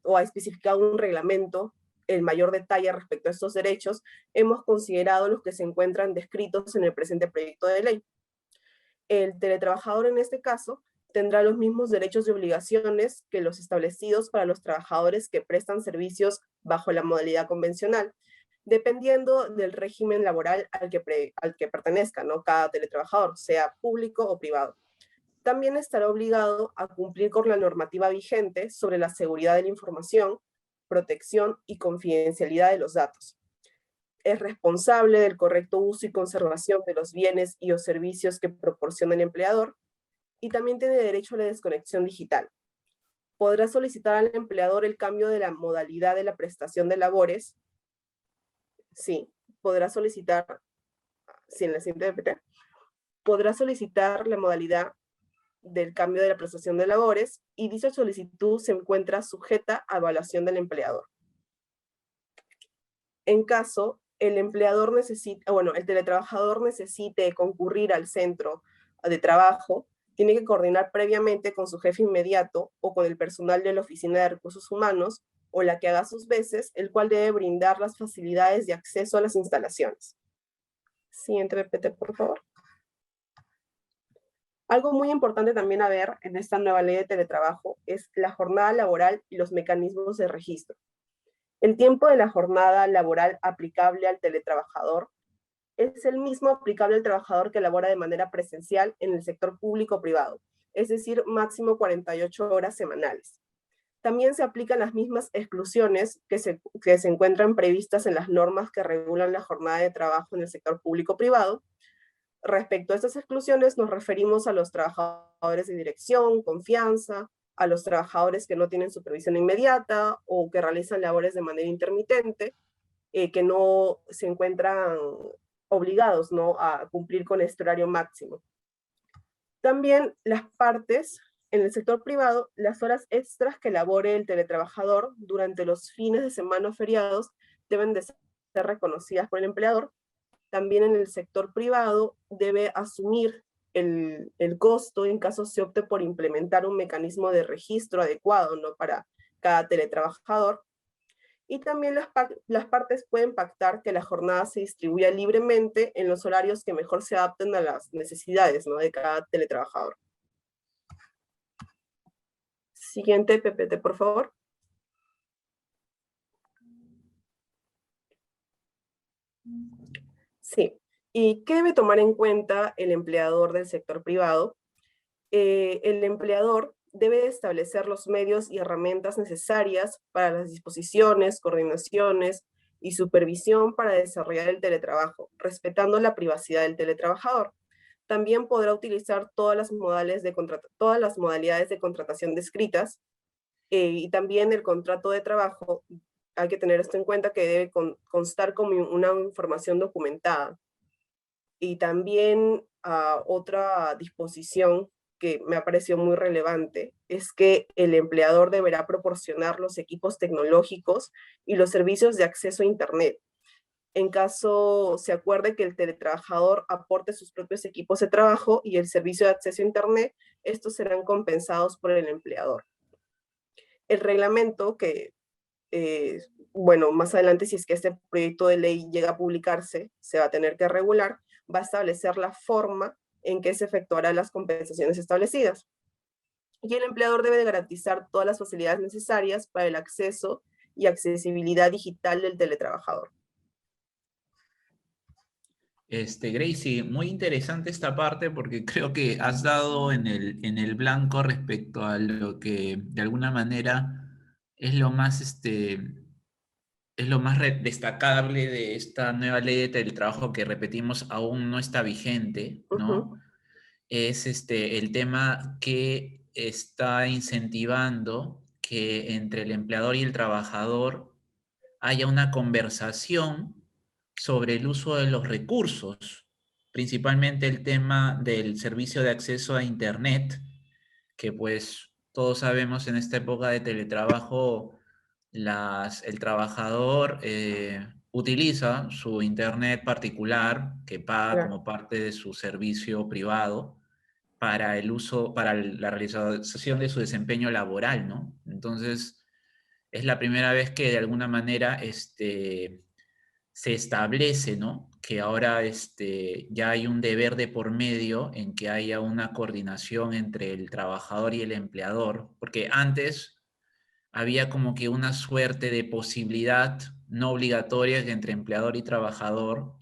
Speaker 3: o ha especificado un reglamento el mayor detalle respecto a estos derechos, hemos considerado los que se encuentran descritos en el presente proyecto de ley. El teletrabajador en este caso tendrá los mismos derechos y obligaciones que los establecidos para los trabajadores que prestan servicios bajo la modalidad convencional, dependiendo del régimen laboral al que pertenezca, ¿no?, cada teletrabajador, sea público o privado. También estará obligado a cumplir con la normativa vigente sobre la seguridad de la información, protección y confidencialidad de los datos. Es responsable del correcto uso y conservación de los bienes y o servicios que proporciona el empleador, y también tiene derecho a la desconexión digital. Podrá solicitar al empleador el cambio de la modalidad de la prestación de labores. Sí, podrá solicitar, en la siguiente PPT, podrá solicitar la modalidad del cambio de la prestación de labores y dicha solicitud se encuentra sujeta a evaluación del empleador. En caso el teletrabajador necesite concurrir al centro de trabajo, tiene que coordinar previamente con su jefe inmediato o con el personal de la Oficina de Recursos Humanos o la que haga sus veces, el cual debe brindar las facilidades de acceso a las instalaciones. Siguiente PPT, por favor. Algo muy importante también a ver en esta nueva ley de teletrabajo es la jornada laboral y los mecanismos de registro. El tiempo de la jornada laboral aplicable al teletrabajador es el mismo aplicable al trabajador que labora de manera presencial en el sector público o privado. es decir, máximo 48 horas semanales. También se aplican las mismas exclusiones que se encuentran previstas en las normas que regulan la jornada de trabajo en el sector público-privado. Respecto a estas exclusiones, nos referimos a los trabajadores de dirección, confianza, a los trabajadores que no tienen supervisión inmediata o que realizan labores de manera intermitente, que no se encuentran obligados, ¿no?, a cumplir con este horario máximo. También las partes en el sector privado, las horas extras que elabore el teletrabajador durante los fines de semana o feriados deben de ser reconocidas por el empleador. También en el sector privado debe asumir el costo en caso se opte por implementar un mecanismo de registro adecuado, ¿no?, para cada teletrabajador. Y también las partes pueden pactar que la jornada se distribuya libremente en los horarios que mejor se adapten a las necesidades, ¿no?, de cada teletrabajador. Siguiente, PPT, por favor. Sí. ¿Y qué debe tomar en cuenta el empleador del sector privado? El empleador debe establecer los medios y herramientas necesarias para las disposiciones, coordinaciones y supervisión para desarrollar el teletrabajo, respetando la privacidad del teletrabajador. También podrá utilizar todas las modalidades de contratación descritas, y también el contrato de trabajo, hay que tener esto en cuenta, que debe constar como una información documentada. Y también otra disposición que me ha parecido muy relevante es que el empleador deberá proporcionar los equipos tecnológicos y los servicios de acceso a Internet. En caso se acuerde que el teletrabajador aporte sus propios equipos de trabajo y el servicio de acceso a Internet, estos serán compensados por el empleador. El reglamento que, bueno, más adelante, si es que este proyecto de ley llega a publicarse, se va a tener que regular, va a establecer la forma en que se efectuarán las compensaciones establecidas. Y el empleador debe de garantizar todas las facilidades necesarias para el acceso y accesibilidad digital del teletrabajador.
Speaker 1: Gracie, muy interesante esta parte porque creo que has dado en el blanco respecto a lo que de alguna manera es lo más, destacable de esta nueva ley de teletrabajo que, repetimos, aún no está vigente, ¿no? Es el tema que está incentivando que entre el empleador y el trabajador haya una conversación sobre el uso de los recursos, principalmente el tema del servicio de acceso a Internet, que pues todos sabemos en esta época de teletrabajo, el trabajador utiliza su Internet particular que paga
Speaker 3: Claro.
Speaker 1: como parte de su servicio privado para el uso, para la realización de su desempeño laboral, ¿no? Entonces, es la primera vez que de alguna manera se establece, ¿no?, que ahora ya hay un deber de por medio en que haya una coordinación entre el trabajador y el empleador, porque antes había como que una suerte de posibilidad no obligatoria que entre empleador y trabajador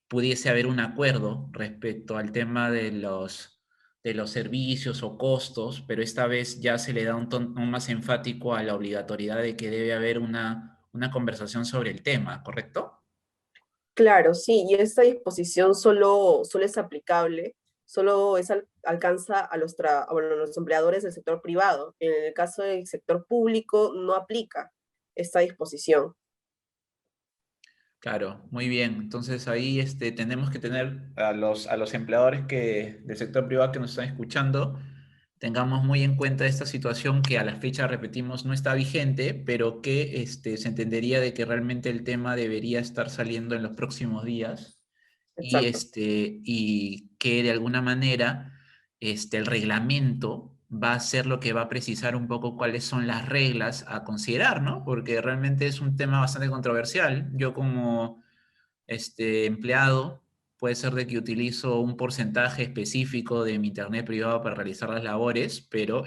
Speaker 1: pudiese haber un acuerdo respecto al tema de los servicios o costos, pero esta vez ya se le da un tono más enfático a la obligatoriedad de que debe haber una conversación sobre el tema, ¿correcto?
Speaker 3: Claro, sí, y esta disposición solo es aplicable, alcanza a los empleadores del sector privado. En el caso del sector público no aplica esta disposición.
Speaker 1: Claro, muy bien. Entonces ahí tenemos que tener a los empleadores del sector privado que nos están escuchando, tengamos muy en cuenta esta situación que a la fecha, repetimos, no está vigente, pero que se entendería de que realmente el tema debería estar saliendo en los próximos días y,
Speaker 3: Exacto.
Speaker 1: y que de alguna manera el reglamento va a ser lo que va a precisar un poco cuáles son las reglas a considerar, ¿no? Porque realmente es un tema bastante controversial. Yo como empleado, puede ser de que utilizo un porcentaje específico de mi internet privado para realizar las labores, pero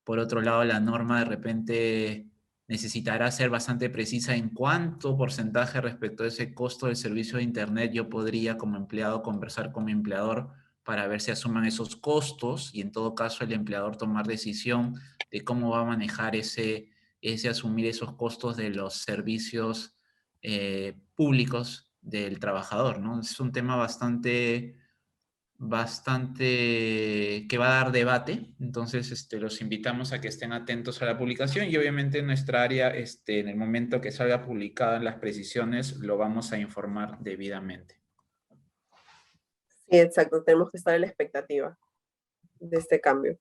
Speaker 1: por otro lado, la norma de repente necesitará ser bastante precisa en cuánto porcentaje respecto a ese costo del servicio de internet yo podría como empleado conversar con mi empleador para ver si asuman esos costos y en todo caso el empleador tomar decisión de cómo va a manejar ese asumir esos costos de los servicios públicos del trabajador, ¿no? Es un tema bastante que va a dar debate, entonces los invitamos a que estén atentos a la publicación y obviamente en nuestra área, en el momento que salga publicada las precisiones, lo vamos a informar debidamente.
Speaker 3: Sí, exacto, tenemos que estar en la expectativa de este cambio.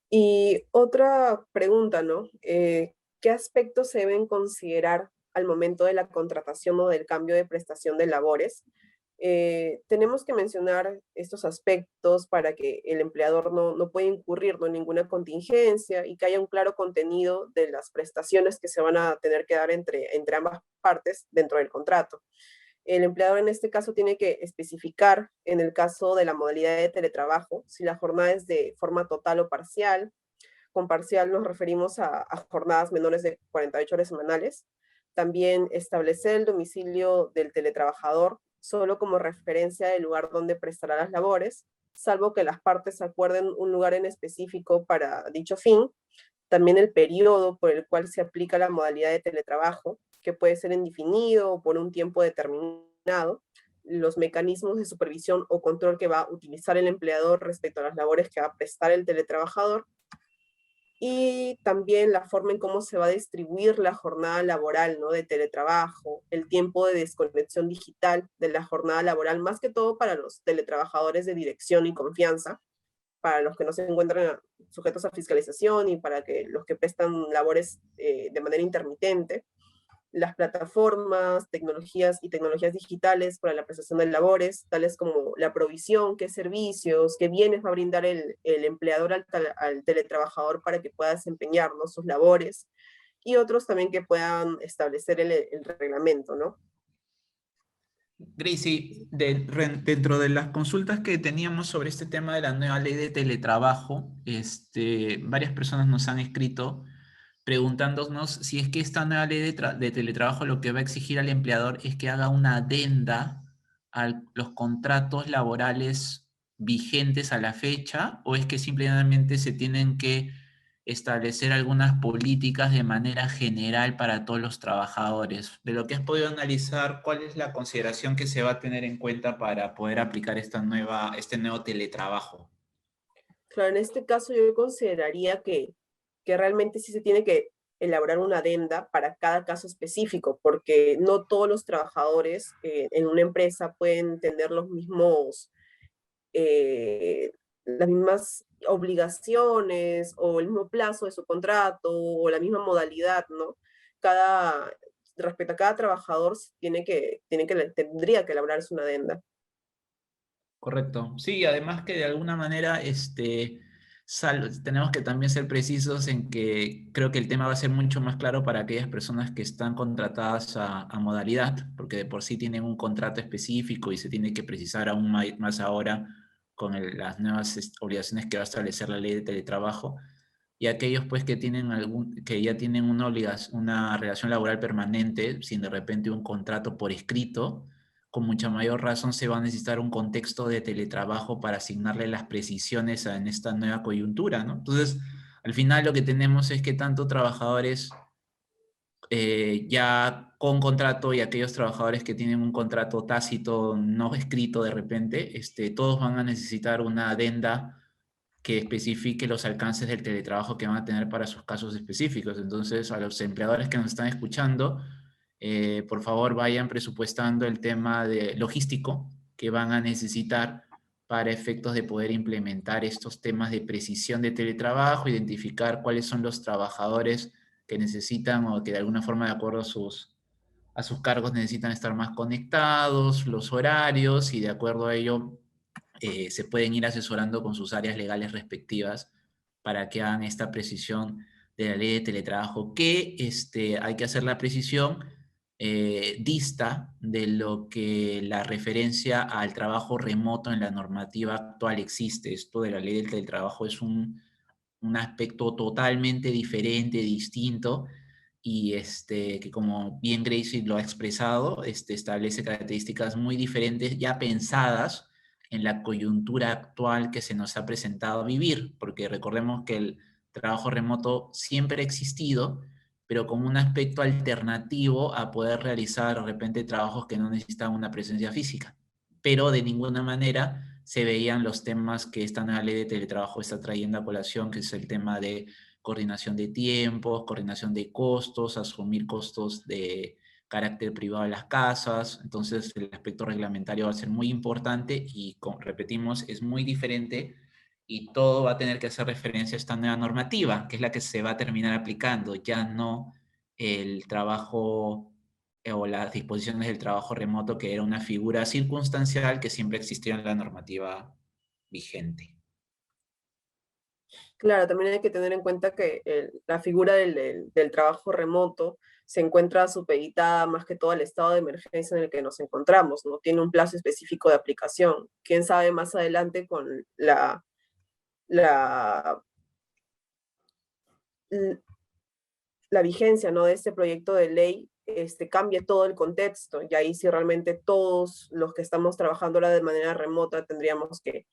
Speaker 3: Y otra pregunta, ¿no? ¿Qué aspectos se deben considerar al momento de la contratación o del cambio de prestación de labores? Tenemos que mencionar estos aspectos para que el empleador no pueda incurrir, ¿no?, en ninguna contingencia y que haya un claro contenido de las prestaciones que se van a tener que dar entre ambas partes dentro del contrato. El empleador en este caso tiene que especificar, en el caso de la modalidad de teletrabajo, si la jornada es de forma total o parcial. Con parcial nos referimos a jornadas menores de 48 horas semanales. También establecer el domicilio del teletrabajador solo como referencia del lugar donde prestará las labores, salvo que las partes acuerden un lugar en específico para dicho fin. También el periodo por el cual se aplica la modalidad de teletrabajo, que puede ser indefinido o por un tiempo determinado, los mecanismos de supervisión o control que va a utilizar el empleador respecto a las labores que va a prestar el teletrabajador, y también la forma en cómo se va a distribuir la jornada laboral, ¿no?, de teletrabajo, el tiempo de desconexión digital de la jornada laboral, más que todo para los teletrabajadores de dirección y confianza, para los que no se encuentran sujetos a fiscalización y para los que prestan labores de manera intermitente, las plataformas, tecnologías y tecnologías digitales para la prestación de labores, tales como la provisión, qué servicios, qué bienes va a brindar el empleador al teletrabajador para que pueda desempeñar, ¿no?, sus labores, y otros también que puedan establecer el reglamento, ¿no?
Speaker 1: Gracie, dentro de las consultas que teníamos sobre este tema de la nueva ley de teletrabajo, varias personas nos han escrito preguntándonos si es que esta nueva ley de teletrabajo lo que va a exigir al empleador es que haga una adenda a los contratos laborales vigentes a la fecha, o es que simplemente se tienen que establecer algunas políticas de manera general para todos los trabajadores. De lo que has podido analizar, ¿cuál es la consideración que se va a tener en cuenta para poder aplicar este nuevo teletrabajo?
Speaker 3: Claro, en este caso yo consideraría que realmente sí se tiene que elaborar una adenda para cada caso específico, porque no todos los trabajadores en una empresa pueden tener las mismas obligaciones o el mismo plazo de su contrato o la misma modalidad, ¿no? Cada, respecto a cada trabajador tendría que elaborarse una adenda.
Speaker 1: Correcto. Sí, además que de alguna manera tenemos que también ser precisos en que creo que el tema va a ser mucho más claro para aquellas personas que están contratadas a modalidad, porque de por sí tienen un contrato específico y se tiene que precisar aún más ahora con las nuevas obligaciones que va a establecer la ley de teletrabajo. Y aquellos pues que ya tienen una relación laboral permanente, sin de repente un contrato por escrito, con mucha mayor razón se va a necesitar un contexto de teletrabajo para asignarle las precisiones en esta nueva coyuntura, ¿no? Entonces, al final lo que tenemos es que tanto trabajadores ya con contrato y aquellos trabajadores que tienen un contrato tácito, no escrito de repente, todos van a necesitar una adenda que especifique los alcances del teletrabajo que van a tener para sus casos específicos. Entonces, a los empleadores que nos están escuchando, por favor vayan presupuestando el tema de logístico que van a necesitar para efectos de poder implementar estos temas de precisión de teletrabajo, identificar cuáles son los trabajadores que necesitan o que de alguna forma de acuerdo a sus cargos necesitan estar más conectados, los horarios y de acuerdo a ello se pueden ir asesorando con sus áreas legales respectivas para que hagan esta precisión de la ley de teletrabajo, que hay que hacer la precisión dista de lo que la referencia al trabajo remoto en la normativa actual existe. Esto de la ley del teletrabajo es un aspecto totalmente diferente, distinto, y que como bien Gracie lo ha expresado, establece características muy diferentes, ya pensadas en la coyuntura actual que se nos ha presentado vivir, porque recordemos que el trabajo remoto siempre ha existido, pero como un aspecto alternativo a poder realizar de repente trabajos que no necesitan una presencia física. Pero de ninguna manera se veían los temas que esta nueva ley de teletrabajo está trayendo a colación, que es el tema de coordinación de tiempos, coordinación de costos, asumir costos de carácter privado de las casas. Entonces el aspecto reglamentario va a ser muy importante y, como repetimos, es muy diferente y todo va a tener que hacer referencia a esta nueva normativa, que es la que se va a terminar aplicando, ya no el trabajo o las disposiciones del trabajo remoto, que era una figura circunstancial que siempre existió en la normativa vigente.
Speaker 3: Claro, también hay que tener en cuenta que la figura del trabajo remoto se encuentra supeditada más que todo al estado de emergencia en el que nos encontramos, ¿no? Tiene un plazo específico de aplicación. Quién sabe más adelante con la, la vigencia, ¿no?, de este proyecto de ley, cambie todo el contexto, y ahí sí realmente todos los que estamos trabajando ahora de manera remota tendríamos que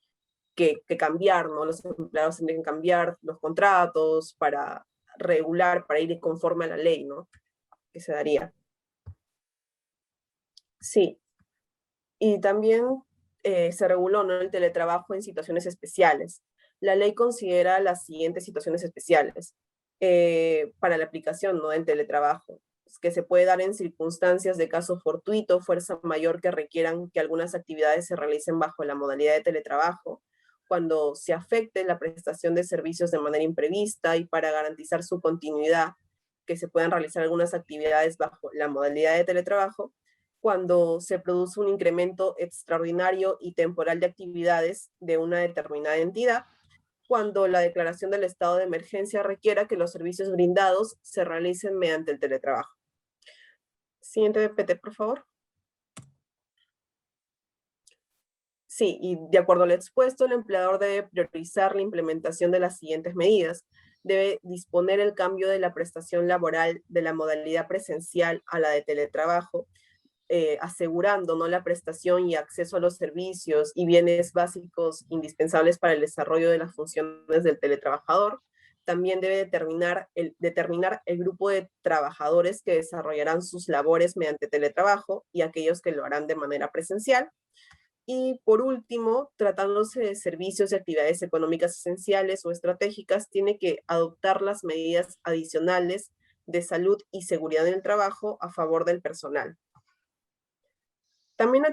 Speaker 3: cambiar, ¿no? Los empleados tendrían que cambiar los contratos para regular, para ir conforme a la ley, ¿no?, que se daría. Sí, y también se reguló, ¿no?, el teletrabajo en situaciones especiales. La ley considera las siguientes situaciones especiales para la aplicación, ¿no?, del teletrabajo, que se puede dar en circunstancias de caso fortuito, fuerza mayor que requieran que algunas actividades se realicen bajo la modalidad de teletrabajo, cuando se afecte la prestación de servicios de manera imprevista y para garantizar su continuidad, que se puedan realizar algunas actividades bajo la modalidad de teletrabajo, cuando se produce un incremento extraordinario y temporal de actividades de una determinada entidad, cuando la declaración del estado de emergencia requiera que los servicios brindados se realicen mediante el teletrabajo. Siguiente PT, por favor. Sí, y de acuerdo al expuesto, el empleador debe priorizar la implementación de las siguientes medidas. Debe disponer el cambio de la prestación laboral de la modalidad presencial a la de teletrabajo, asegurando, ¿no?, la prestación y acceso a los servicios y bienes básicos indispensables para el desarrollo de las funciones del teletrabajador. También debe determinar el grupo de trabajadores que desarrollarán sus labores mediante teletrabajo y aquellos que lo harán de manera presencial. Y por último, tratándose de servicios y actividades económicas esenciales o estratégicas, tiene que adoptar las medidas adicionales de salud y seguridad en el trabajo a favor del personal. También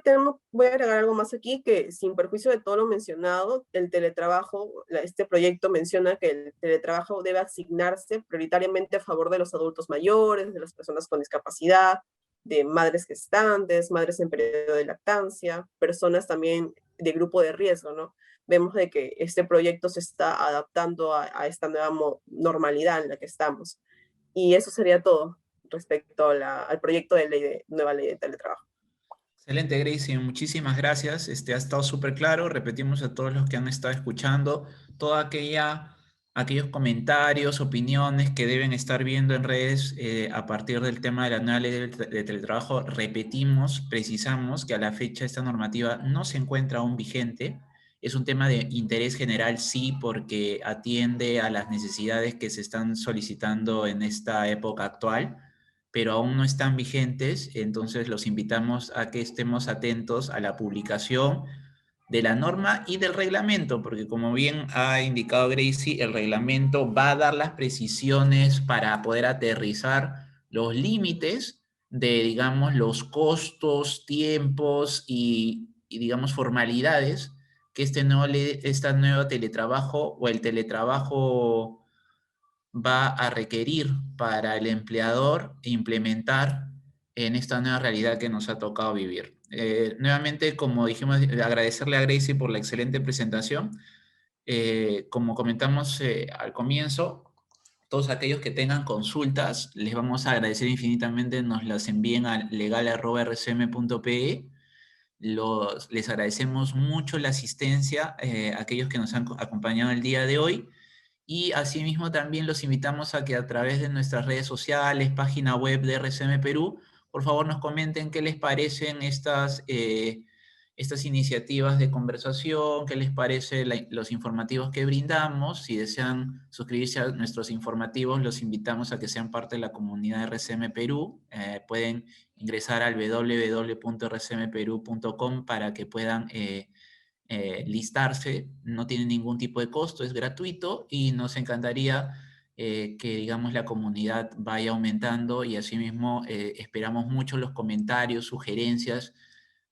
Speaker 3: voy a agregar algo más aquí, que sin perjuicio de todo lo mencionado, el teletrabajo, este proyecto menciona que el teletrabajo debe asignarse prioritariamente a favor de los adultos mayores, de las personas con discapacidad, de madres gestantes, madres en periodo de lactancia, personas también de grupo de riesgo, ¿no? Vemos de que este proyecto se está adaptando a esta nueva normalidad en la que estamos. Y eso sería todo respecto al proyecto de nueva ley de teletrabajo.
Speaker 1: Excelente, Gracie, muchísimas gracias. Ha estado súper claro. Repetimos a todos los que han estado escuchando aquellos comentarios, opiniones que deben estar viendo en redes a partir del tema de la nueva ley de teletrabajo. Repetimos, precisamos que a la fecha esta normativa no se encuentra aún vigente. Es un tema de interés general, sí, porque atiende a las necesidades que se están solicitando en esta época actual, pero aún no están vigentes. Entonces los invitamos a que estemos atentos a la publicación de la norma y del reglamento, porque como bien ha indicado Gracie, el reglamento va a dar las precisiones para poder aterrizar los límites de, digamos, los costos, tiempos y digamos, formalidades que esta nueva teletrabajo o el teletrabajo va a requerir para el empleador implementar en esta nueva realidad que nos ha tocado vivir. Nuevamente, como dijimos, agradecerle a Gracie por la excelente presentación. Como comentamos al comienzo, todos aquellos que tengan consultas, les vamos a agradecer infinitamente, nos las envíen a legal@rcm.pe. Les agradecemos mucho la asistencia a aquellos que nos han acompañado el día de hoy. Y asimismo también los invitamos a que a través de nuestras redes sociales, página web de RCM Perú, por favor nos comenten qué les parecen estas iniciativas de conversación, qué les parece los informativos que brindamos. Si desean suscribirse a nuestros informativos, los invitamos a que sean parte de la comunidad RCM Perú. Pueden ingresar al www.rcmperú.com para que puedan listarse. No tiene ningún tipo de costo, es gratuito y nos encantaría que, digamos, la comunidad vaya aumentando y asimismo esperamos mucho los comentarios, sugerencias,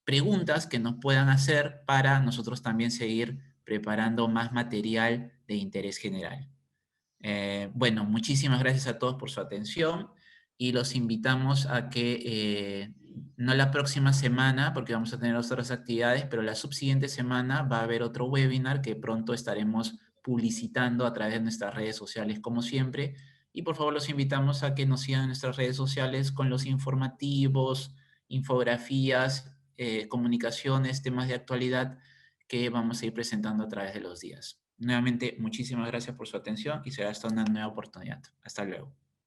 Speaker 1: preguntas que nos puedan hacer para nosotros también seguir preparando más material de interés general. Bueno, muchísimas gracias a todos por su atención y los invitamos a que, no la próxima semana, porque vamos a tener otras actividades, pero la subsiguiente semana va a haber otro webinar que pronto estaremos publicitando a través de nuestras redes sociales, como siempre. Y por favor los invitamos a que nos sigan en nuestras redes sociales con los informativos, infografías, comunicaciones, temas de actualidad que vamos a ir presentando a través de los días. Nuevamente, muchísimas gracias por su atención y será hasta una nueva oportunidad. Hasta luego.